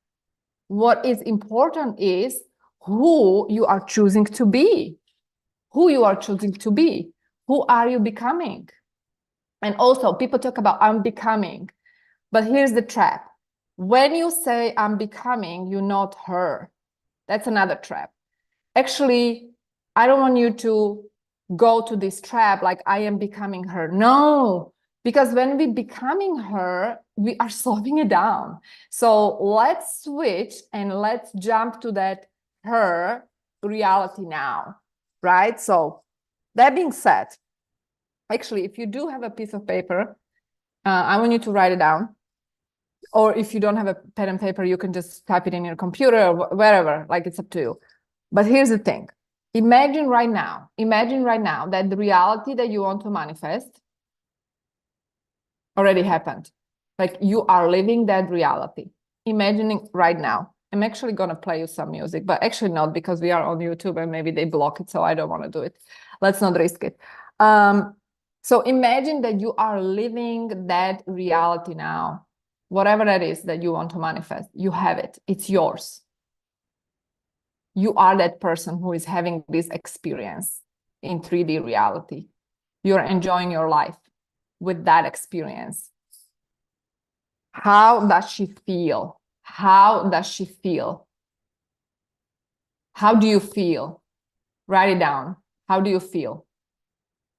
What is important is who you are choosing to be. Who you are choosing to be. Who are you becoming? And also, people talk about I'm becoming. But here's the trap. When you say I'm becoming, you're not her. That's another trap. Actually, I don't want you to go to this trap like I am becoming her. No, because when we're becoming her, we are slowing it down. So let's switch and let's jump to that her reality now, right? So that being said, actually, if you do have a piece of paper, I want you to write it down. Or if you don't have a pen and paper, you can just type it in your computer or wherever, like it's up to you. But here's the thing. Imagine right now that the reality that you want to manifest already happened. Like you are living that reality. Imagining right now. I'm actually going to play you some music, but actually not, because we are on YouTube and maybe they block it, so I don't want to do it. Let's not risk it. So imagine that you are living that reality now. Whatever that is that you want to manifest, you have it. It's yours. You are that person who is having this experience in 3D reality. You're enjoying your life with that experience. How does she feel? How does she feel? How do you feel? Write it down. How do you feel?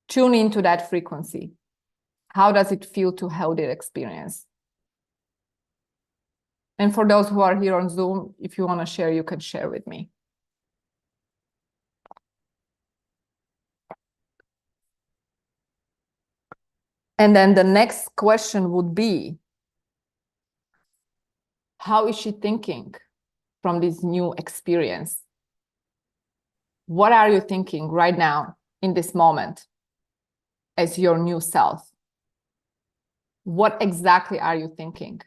Tune into that frequency. How does it feel to have that experience? And for those who are here on Zoom, if you want to share, you can share with me. And then the next question would be, how is she thinking from this new experience? What are you thinking right now in this moment as your new self? What exactly are you thinking?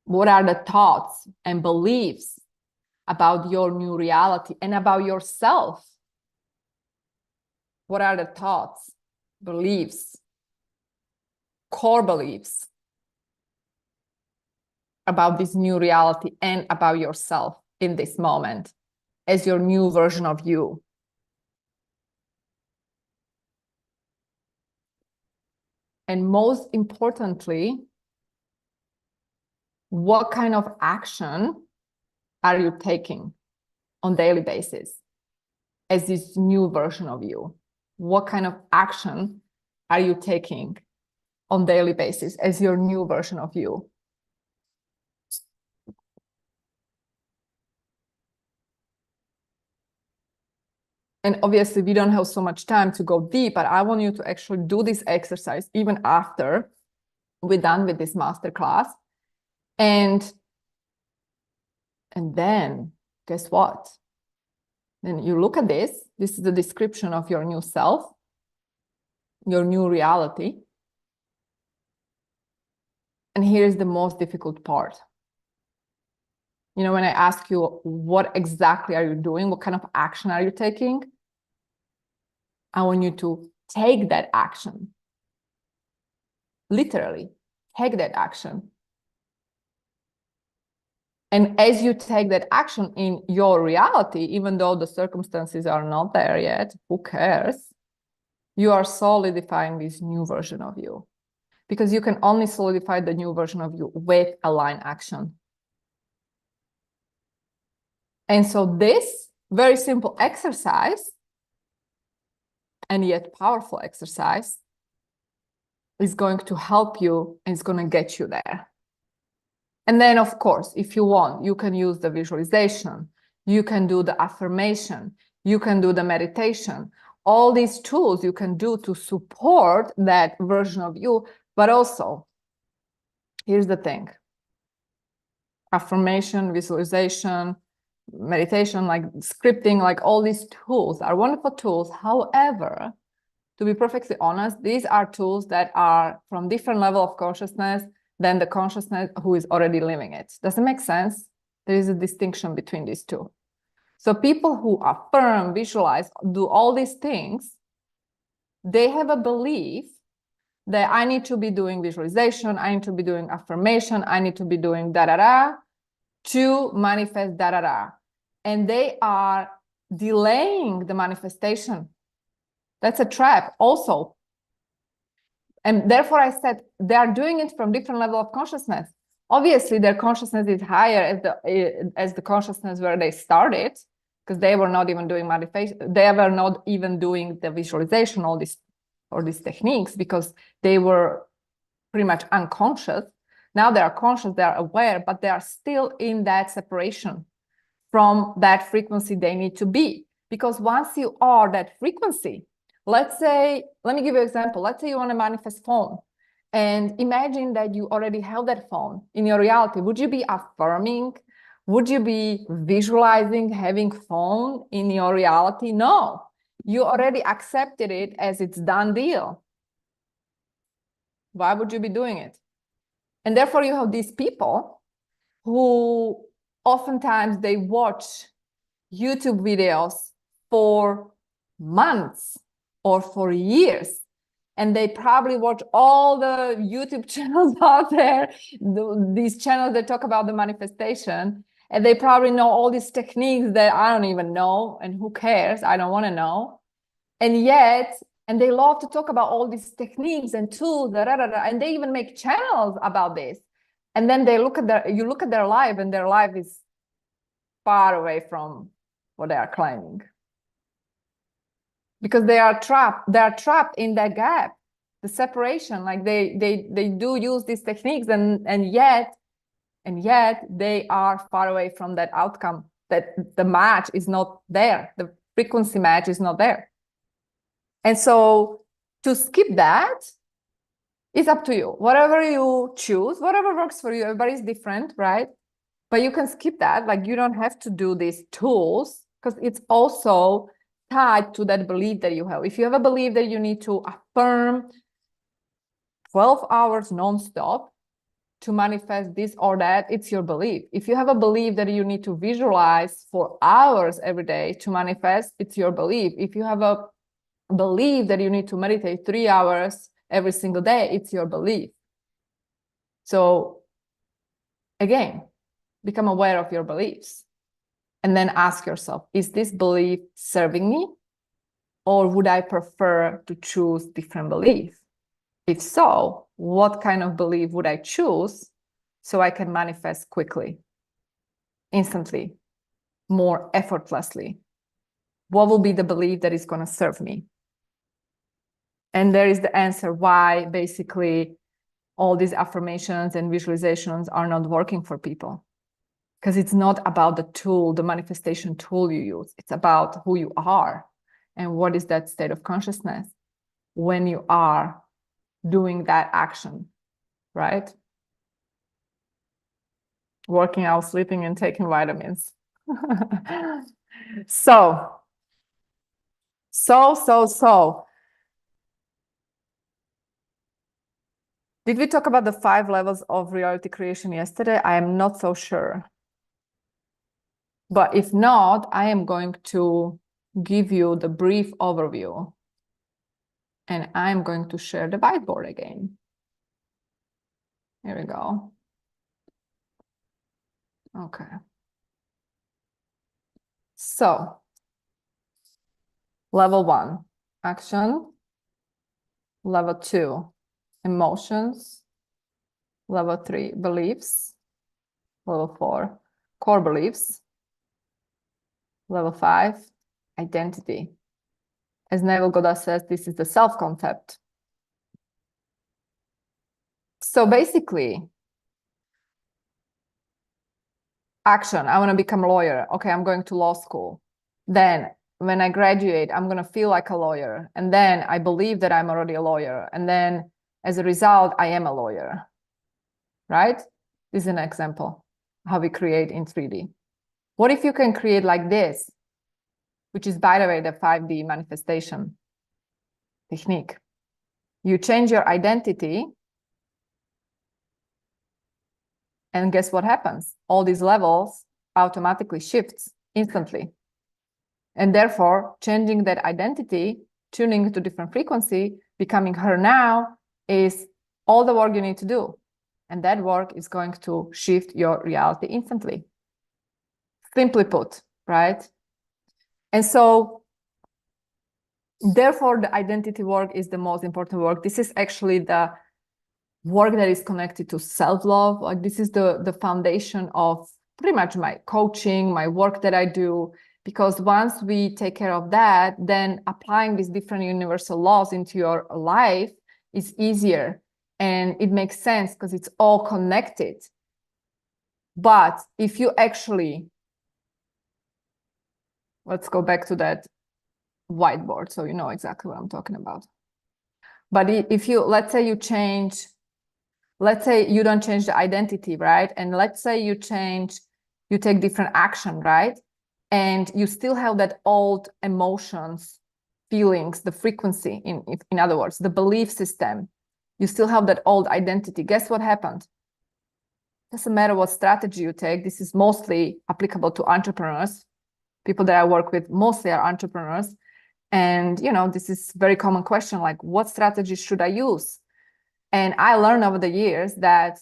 What are the thoughts and beliefs about your new reality and about yourself? What are the thoughts, beliefs, core beliefs about this new reality and about yourself in this moment as your new version of you? And most importantly, what kind of action are you taking on a daily basis as this new version of you? What kind of action are you taking on a daily basis as your new version of you? And obviously, we don't have so much time to go deep, but I want you to actually do this exercise even after we're done with this masterclass. And then, guess what? Then you look at this. This is the description of your new self, your new reality. And here's the most difficult part. You know, when I ask you, what exactly are you doing? What kind of action are you taking? I want you to take that action. Literally, take that action. And as you take that action in your reality, even though the circumstances are not there yet, who cares? You are solidifying this new version of you. Because you can only solidify the new version of you with aligned action. And so this very simple exercise, and yet powerful exercise, is going to help you and it's going to get you there. And then, of course, if you want, you can use the visualization, you can do the affirmation, you can do the meditation. All these tools you can do to support that version of you. But also, here's the thing. Affirmation, visualization, meditation, like scripting, like all these tools are wonderful tools. However, to be perfectly honest, these are tools that are from different level of consciousness than the consciousness who is already living it. Does it make sense? There is a distinction between these two. So people who affirm, visualize, do all these things, they have a belief that I need to be doing visualization, I need to be doing affirmation, I need to be doing da-da-da to manifest da-da-da. And they are delaying the manifestation. That's a trap also. And therefore I said they are doing it from different level of consciousness. Obviously their consciousness is higher as the consciousness where they started, because they were not even doing manifestation. They were not even doing the visualization, all these techniques, because they were pretty much unconscious. Now they are conscious, they are aware, but they are still in that separation from that frequency they need to be. Because once you are that frequency, let's say, let me give you an example. Let's say you want to manifest phone And imagine that you already have that phone in your reality. Would you be affirming? Would you be visualizing having phone in your reality? No, you already accepted it as it's done deal. Why would you be doing it? And therefore you have these people who oftentimes they watch YouTube videos for months or for years. And they probably watch all the YouTube channels out there, these channels that talk about the manifestation. And they probably know all these techniques that I don't even know. And who cares? I don't want to know. And yet, and they love to talk about all these techniques and tools, and they even make channels about this. And then they look at you look at their life, and their life is far away from what they are claiming. Because they are trapped in that gap, the separation. Like they do use these techniques, and yet they are far away from that outcome, that the match is not there, the frequency match is not there. And so to skip that is up to you. Whatever you choose, whatever works for you, everybody's different, right? But you can skip that. Like, you don't have to do these tools, because it's also tied to that belief that you have. If you have a belief that you need to affirm 12 hours nonstop to manifest this or that, it's your belief. If you have a belief that you need to visualize for hours every day to manifest, it's your belief. If you have a belief that you need to meditate 3 hours every single day, it's your belief. So again, become aware of your beliefs, and then ask yourself, is this belief serving me, or would I prefer to choose different belief? If so, what kind of belief would I choose so I can manifest quickly, instantly, more effortlessly? What will be the belief that is going to serve me? And there is the answer why basically all these affirmations and visualizations are not working for people. Because it's not about the tool, the manifestation tool you use. It's about who you are and what is that state of consciousness when you are doing that action, right? Working out, sleeping, and taking vitamins. So. Did we talk about the 5 levels of reality creation yesterday? I am not so sure. But if not, I am going to give you the brief overview. And I'm going to share the whiteboard again. Here we go. Okay. So, level 1, action. Level 2, emotions. Level 3, beliefs. Level 4, core beliefs. Level 5, identity. As Neville Goddard says, this is the self-concept. So basically, action, I want to become a lawyer. Okay, I'm going to law school. Then when I graduate, I'm going to feel like a lawyer. And then I believe that I'm already a lawyer. And then as a result, I am a lawyer, right? This is an example how we create in 3D. What if you can create like this, which is, by the way, the 5D manifestation technique? You change your identity, and guess what happens? All these levels automatically shifts instantly. And therefore, changing that identity, tuning to different frequency, becoming her now is all the work you need to do. And that work is going to shift your reality instantly. Simply put, right? And so, therefore, the identity work is the most important work. This is actually the work that is connected to self-love. Like, this is the foundation of pretty much my coaching, my work that I do. Because once we take care of that, then applying these different universal laws into your life is easier. And it makes sense because it's all connected. But if you actually, let's go back to that whiteboard so you know exactly what I'm talking about. But if you, let's say you change let's say you don't change the identity, right? And let's say you take different action, right? And you still have that old emotions, feelings, the frequency, in other words, the belief system. You still have that old identity. Guess what happened? Doesn't matter what strategy you take. This is mostly applicable to entrepreneurs. People that I work with mostly are entrepreneurs. And, this is a very common question, like, what strategy should I use? And I learned over the years that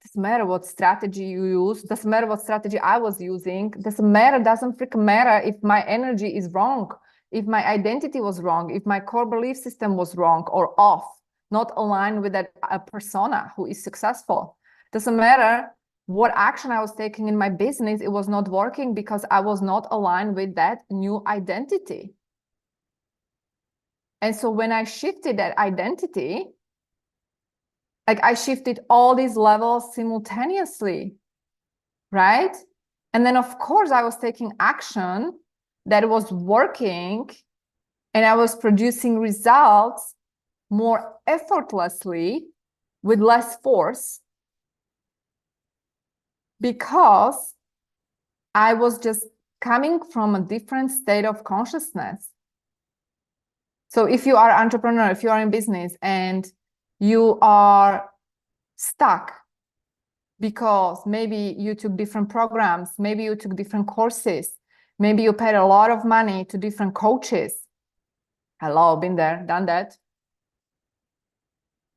doesn't matter what strategy you use, doesn't matter what strategy I was using, doesn't freaking matter if my energy is wrong, if my identity was wrong, if my core belief system was wrong or off, not aligned with that persona who is successful. Doesn't matter what action I was taking in my business, it was not working because I was not aligned with that new identity. And so when I shifted that identity, like I shifted all these levels simultaneously, right? And then of course I was taking action that was working and I was producing results more effortlessly with less force because I was just coming from a different state of consciousness. So if you are an entrepreneur, if you are in business and you are stuck because maybe you took different programs, maybe you took different courses, maybe you paid a lot of money to different coaches. Hello, been there, done that.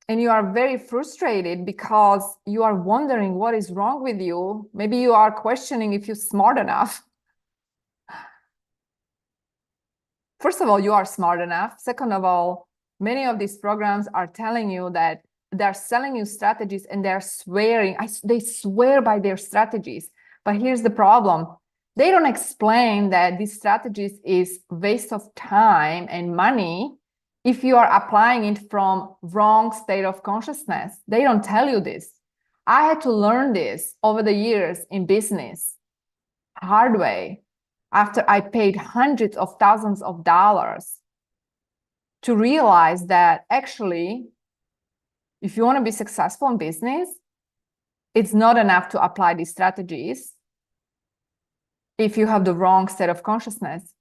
And you are very frustrated because you are wondering what is wrong with you. Maybe you are questioning if you're smart enough. First of all, you are smart enough. Second of all, many of these programs are telling you that they're selling you strategies and they're swearing. They swear by their strategies. But here's the problem. They don't explain that these strategies is waste of time and money if you are applying it from wrong state of consciousness. They don't tell you this. I had to learn this over the years in business, hard way, after I paid hundreds of thousands of dollars to realize that actually, if you want to be successful in business, it's not enough to apply these strategies if you have the wrong state of consciousness.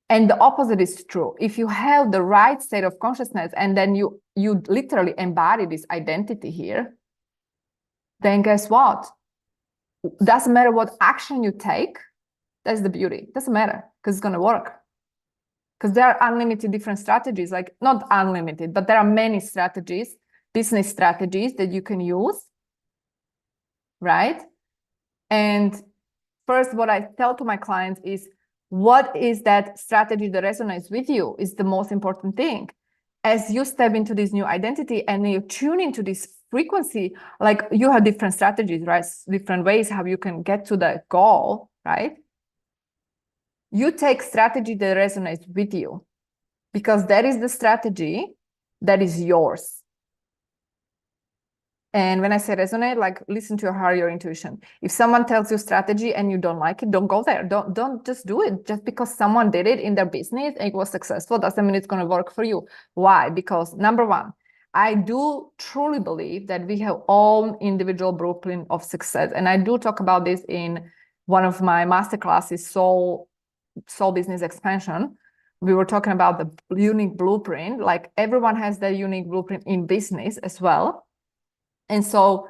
And the opposite is true. If you have the right state of consciousness and then you literally embody this identity here, then guess what? Doesn't matter what action you take. That's the beauty. Doesn't matter because it's going to work. Because there are unlimited different strategies, like not unlimited, but there are many strategies, business strategies that you can use, right? And first, what I tell to my clients is, what is that strategy that resonates with you is the most important thing. As you step into this new identity and you tune into this frequency, like you have different strategies, right? Different ways how you can get to the goal, right? You take strategy that resonates with you because that is the strategy that is yours. And when I say resonate, like listen to your heart, your intuition. If someone tells you strategy and you don't like it, don't go there. Don't just do it. Just because someone did it in their business and it was successful doesn't mean it's going to work for you. Why? Because number one, I do truly believe that we have all individual blueprint of success. And I do talk about this in one of my masterclasses, Soul Business Expansion. We were talking about the unique blueprint. Like everyone has their unique blueprint in business as well. And so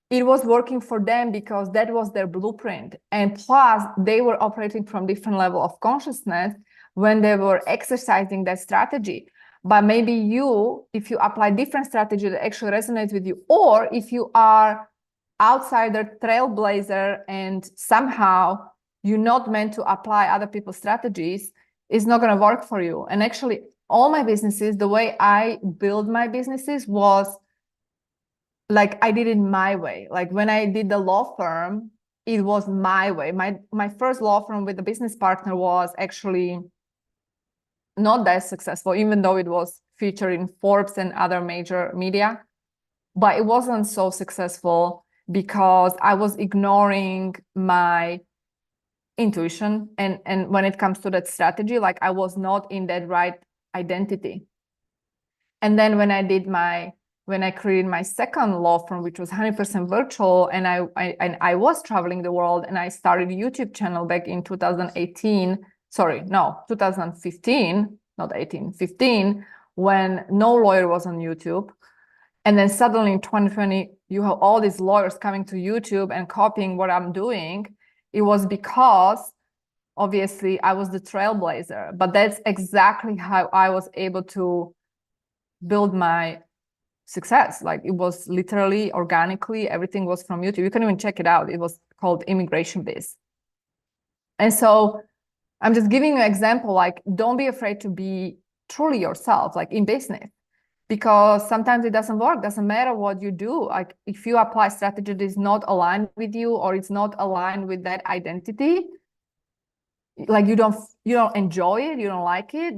it was working for them because that was their blueprint. And plus, they were operating from different level of consciousness when they were exercising that strategy. But maybe you, if you apply different strategy that actually resonates with you, or if you are outsider, trailblazer, and somehow you're not meant to apply other people's strategies, it's not going to work for you. And actually, all my businesses, the way I build my businesses was like I did it my way. Like when I did the law firm, it was my way. My first law firm with a business partner was actually not that successful, even though it was featured in Forbes and other major media. But it wasn't so successful because I was ignoring my intuition. And when it comes to that strategy, like I was not in that right identity. And then when I did my when I created my second law firm, which was 100% virtual, and I was traveling the world, and I started a YouTube channel back in 2018. Sorry, no, 2015, not 18, 15, when no lawyer was on YouTube. And then suddenly in 2020, you have all these lawyers coming to YouTube and copying what I'm doing. It was because obviously I was the trailblazer, but that's exactly how I was able to build my success. Like, it was literally organically, everything was from YouTube. You can even check it out. It was called Immigration Biz. And so I'm just giving you an example, like, don't be afraid to be truly yourself, like in business, because sometimes it doesn't work. Doesn't matter what you do. Like, if you apply strategy that is not aligned with you, or it's not aligned with that identity, like you don't enjoy it, you don't like it,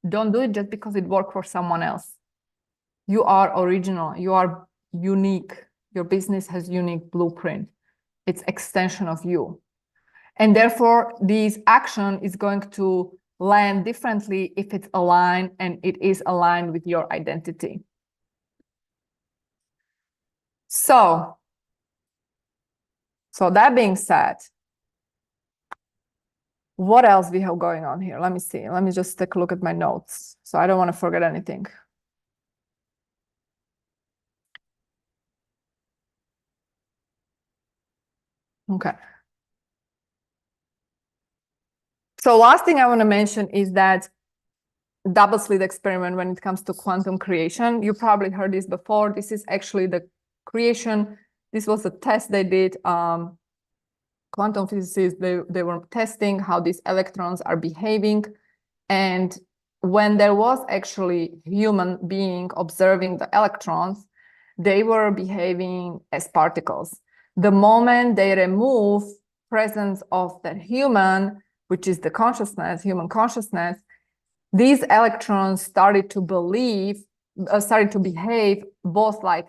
don't do it just because it worked for someone else. You are original, you are unique. Your business has unique blueprint. It's extension of you. And therefore, this action is going to land differently if it's aligned, and it is aligned with your identity. So that being said, what else we have going on here? Let me see. Let me just take a look at my notes, so I don't want to forget anything. Okay. So last thing I want to mention is that double slit experiment when it comes to quantum creation. You probably heard this before. This is actually the creation. This was a test they did. Quantum physicists, they were testing how these electrons are behaving. And when there was actually human being observing the electrons, they were behaving as particles. The moment they remove presence of the human, which is the consciousness, human consciousness, these electrons started to behave both like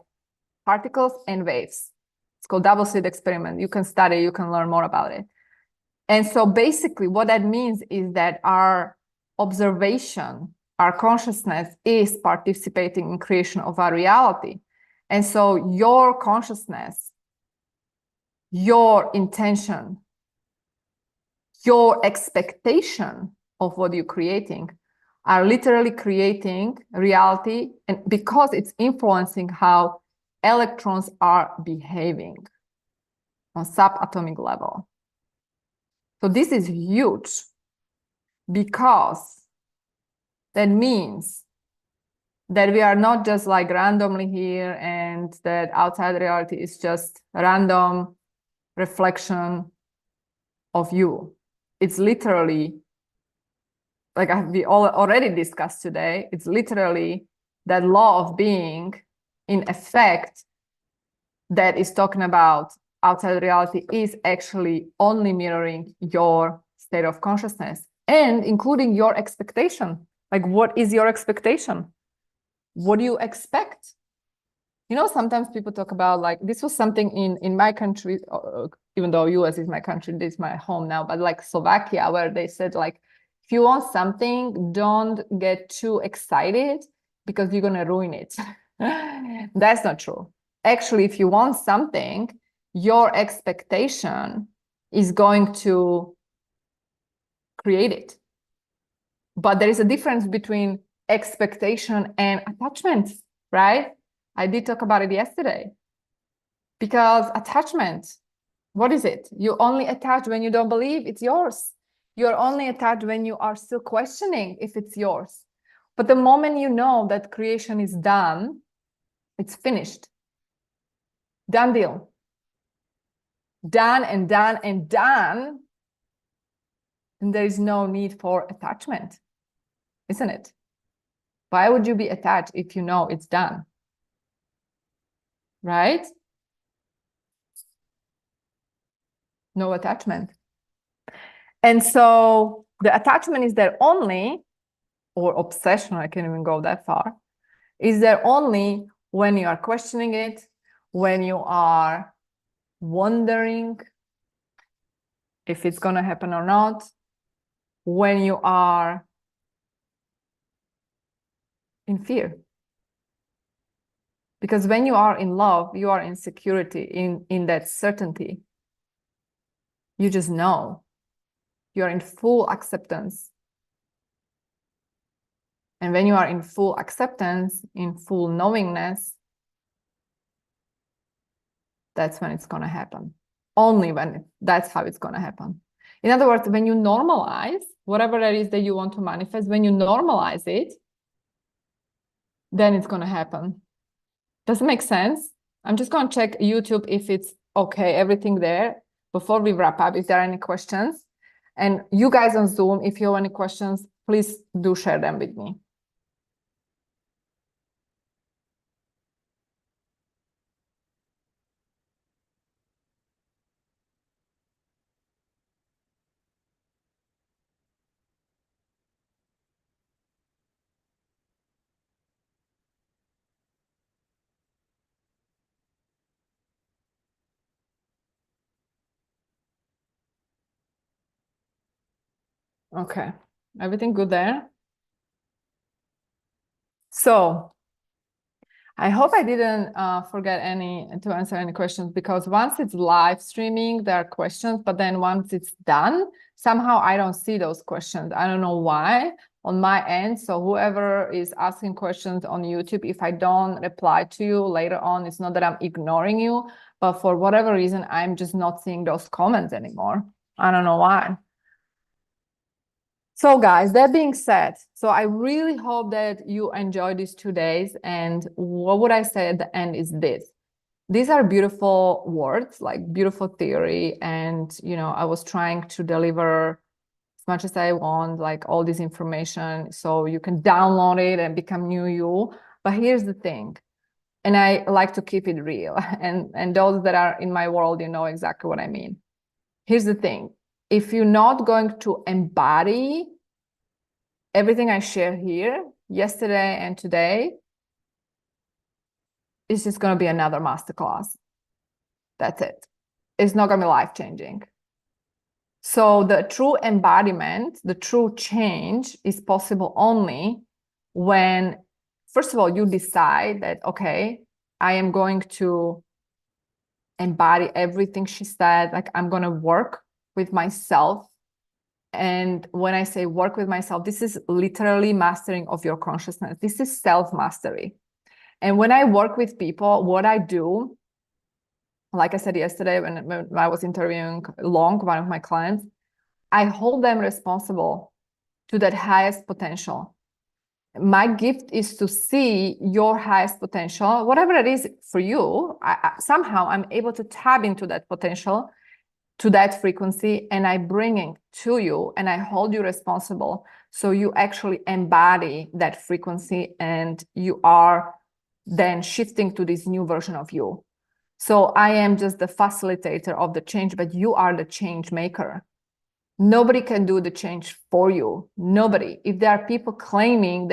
particles and waves. It's called double slit experiment. You can study, you can learn more about it. And so basically what that means is that our observation, our consciousness is participating in creation of our reality. And so your consciousness, your intention, your expectation of what you're creating are literally creating reality, and because it's influencing how electrons are behaving on subatomic level. So this is huge, because that means that we are not just like randomly here, and that outside reality is just random reflection of you. It's literally, like we all already discussed today, it's literally that law of being in effect that is talking about outside reality is actually only mirroring your state of consciousness, and including your expectation. Like, what is your expectation? What do you expect? You know, sometimes people talk about, like, this was something in my country, even though US is my country, this is my home now, but like Slovakia, where they said, like, if you want something, don't get too excited because you're going to ruin it. That's not true. Actually, if you want something, your expectation is going to create it. But there is a difference between expectation and attachment, right? I did talk about it yesterday. Because attachment, what is it? You only attach when you don't believe it's yours. You're only attached when you are still questioning if it's yours. But the moment you know that creation is done, it's finished. Done deal. Done and done and done. And there is no need for attachment, isn't it? Why would you be attached if you know it's done? Right? No attachment. And so the attachment is there only, or obsession, I can't even go that far, is there only when you are questioning it, when you are wondering if it's going to happen or not, when you are in fear. Because when you are in love, you are in security, in that certainty. You just know. You're in full acceptance. And when you are in full acceptance, in full knowingness, that's when it's going to happen. Only when that's how it's going to happen. In other words, when you normalize whatever it is that you want to manifest, when you normalize it, then it's going to happen. Does it make sense? I'm just going to check YouTube if it's okay, everything there, before we wrap up, if there are any questions. And you guys on Zoom, if you have any questions, please do share them with me. Okay, everything good there? So I hope I didn't forget to answer any questions, because once it's live streaming, there are questions, but then once it's done, somehow I don't see those questions. I don't know why on my end. So whoever is asking questions on YouTube, if I don't reply to you later on, it's not that I'm ignoring you, but for whatever reason, I'm just not seeing those comments anymore. I don't know why. So guys, that being said, so I really hope that you enjoyed these 2 days. And what would I say at the end is this. These are beautiful words, like beautiful theory. And, I was trying to deliver as much as I want, like all this information, so you can download it and become new you. But here's the thing. And I like to keep it real. And those that are in my world, you know exactly what I mean. Here's the thing. If you're not going to embody everything I share here, yesterday and today, it's just going to be another masterclass. That's it. It's not going to be life-changing. So the true embodiment, the true change is possible only when, first of all, you decide that, okay, I am going to embody everything she said. Like, I'm going to work with myself. And when I say work with myself, this is literally mastering of your consciousness. This is self-mastery. And when I work with people, what I do, like I said yesterday when I was interviewing Long, one of my clients, I hold them responsible to that highest potential. My gift is to see your highest potential, whatever it is for you. Somehow I'm able to tap into that potential, to that frequency, and I bring it to you and I hold you responsible. So you actually embody that frequency and you are then shifting to this new version of you. So I am just the facilitator of the change, but you are the change maker. Nobody can do the change for you. Nobody. If there are people claiming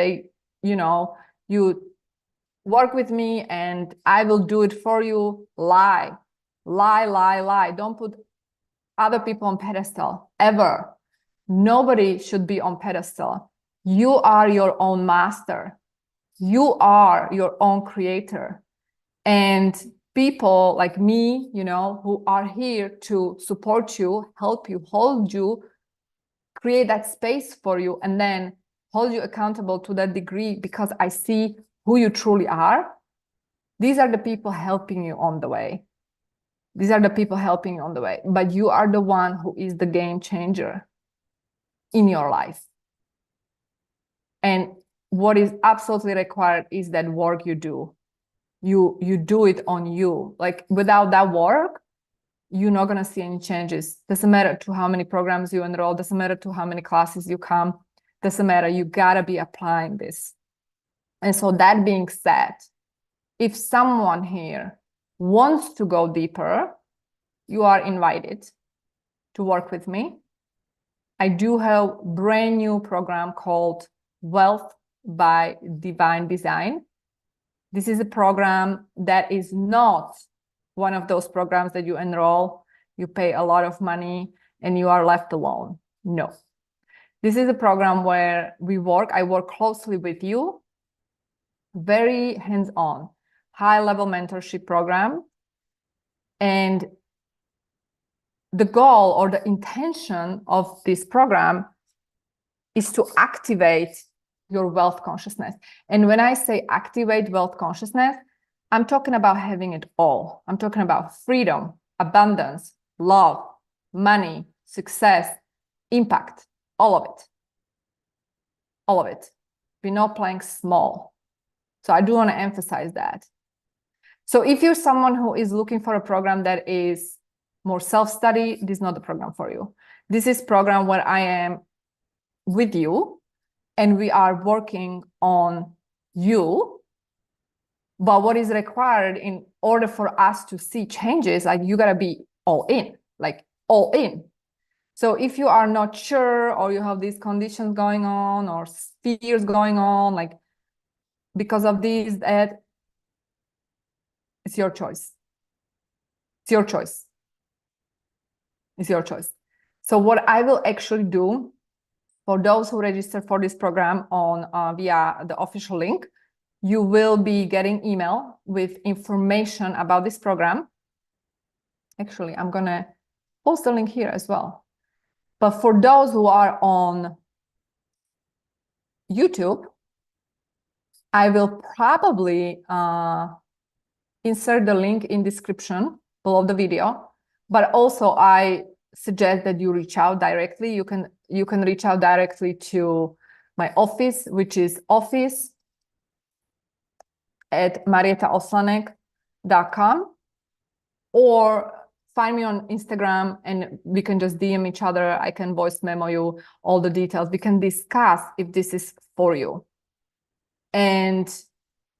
you work with me and I will do it for you, lie. Don't put other people on pedestal, ever. Nobody should be on pedestal. You are your own master. You are your own creator. And people like me, who are here to support you, help you, hold you, create that space for you, and then hold you accountable to that degree because I see who you truly are. These are the people helping you on the way. These are the people helping you on the way. But you are the one who is the game changer in your life. And what is absolutely required is that work you do. You do it on you. Like, without that work, you're not going to see any changes. Doesn't matter to how many programs you enroll, doesn't matter to how many classes you come, doesn't matter. You got to be applying this. And so that being said, if someone here wants to go deeper, you are invited to work with me. I do have a brand new program called Wealth by Divine Design. This is a program that is not one of those programs that you enroll, you pay a lot of money, and you are left alone. No. This is a program where I work closely with you, very hands-on. high-level mentorship program. And the goal or the intention of this program is to activate your wealth consciousness. And when I say activate wealth consciousness, I'm talking about having it all. I'm talking about freedom, abundance, love, money, success, impact, all of it. All of it. We're not playing small. So I do want to emphasize that. So if you're someone who is looking for a program that is more self-study, this is not the program for you. This is a program where I am with you and we are working on you. But what is required in order for us to see changes, like you got to be all in, like all in. So if you are not sure or you have these conditions going on or fears going on, like because of these, that, it's your choice. It's your choice. It's your choice. So what I will actually do for those who register for this program on via the official link, you will be getting email with information about this program. Actually, I'm going to post the link here as well. But for those who are on YouTube, I will probably insert the link in description below the video. But also, I suggest that you reach out directly. You can reach out directly to my office, which is office@marietaoslanek.com, or find me on Instagram and we can just DM each other. I can voice memo you all the details. We can discuss if this is for you. And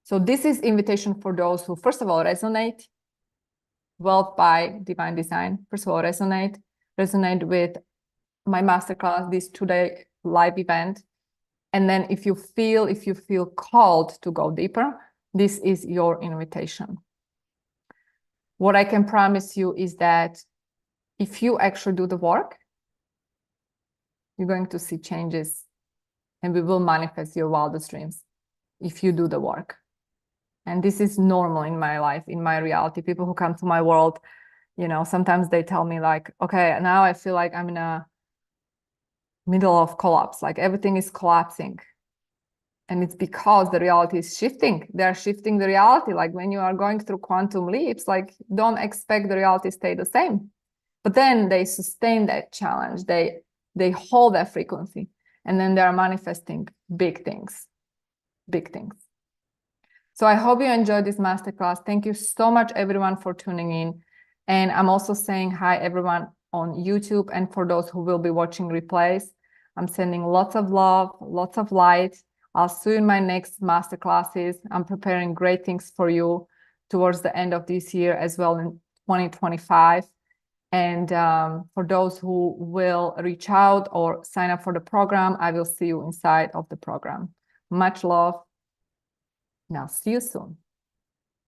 so this is invitation for those who, first of all, resonate. Wealth by Divine Design. First of all, resonate with my masterclass, this 2-day live event. And then if you feel called to go deeper, this is your invitation. What I can promise you is that if you actually do the work, you're going to see changes and we will manifest your wildest dreams if you do the work. And this is normal in my life, in my reality. People who come to my world, you know, sometimes they tell me like, okay, now I feel like I'm in a middle of collapse, like everything is collapsing. And it's because the reality is shifting. They're shifting the reality. Like when you are going through quantum leaps, like don't expect the reality to stay the same. But then they sustain that challenge. They hold that frequency. And then they are manifesting big things. Big things. So I hope you enjoyed this masterclass. Thank you so much, everyone, for tuning in. And I'm also saying hi, everyone on YouTube. And for those who will be watching replays, I'm sending lots of love, lots of light. I'll see you in my next masterclasses. I'm preparing great things for you towards the end of this year as well in 2025. And for those who will reach out or sign up for the program, I will see you inside of the program. Much love. Now, see you soon.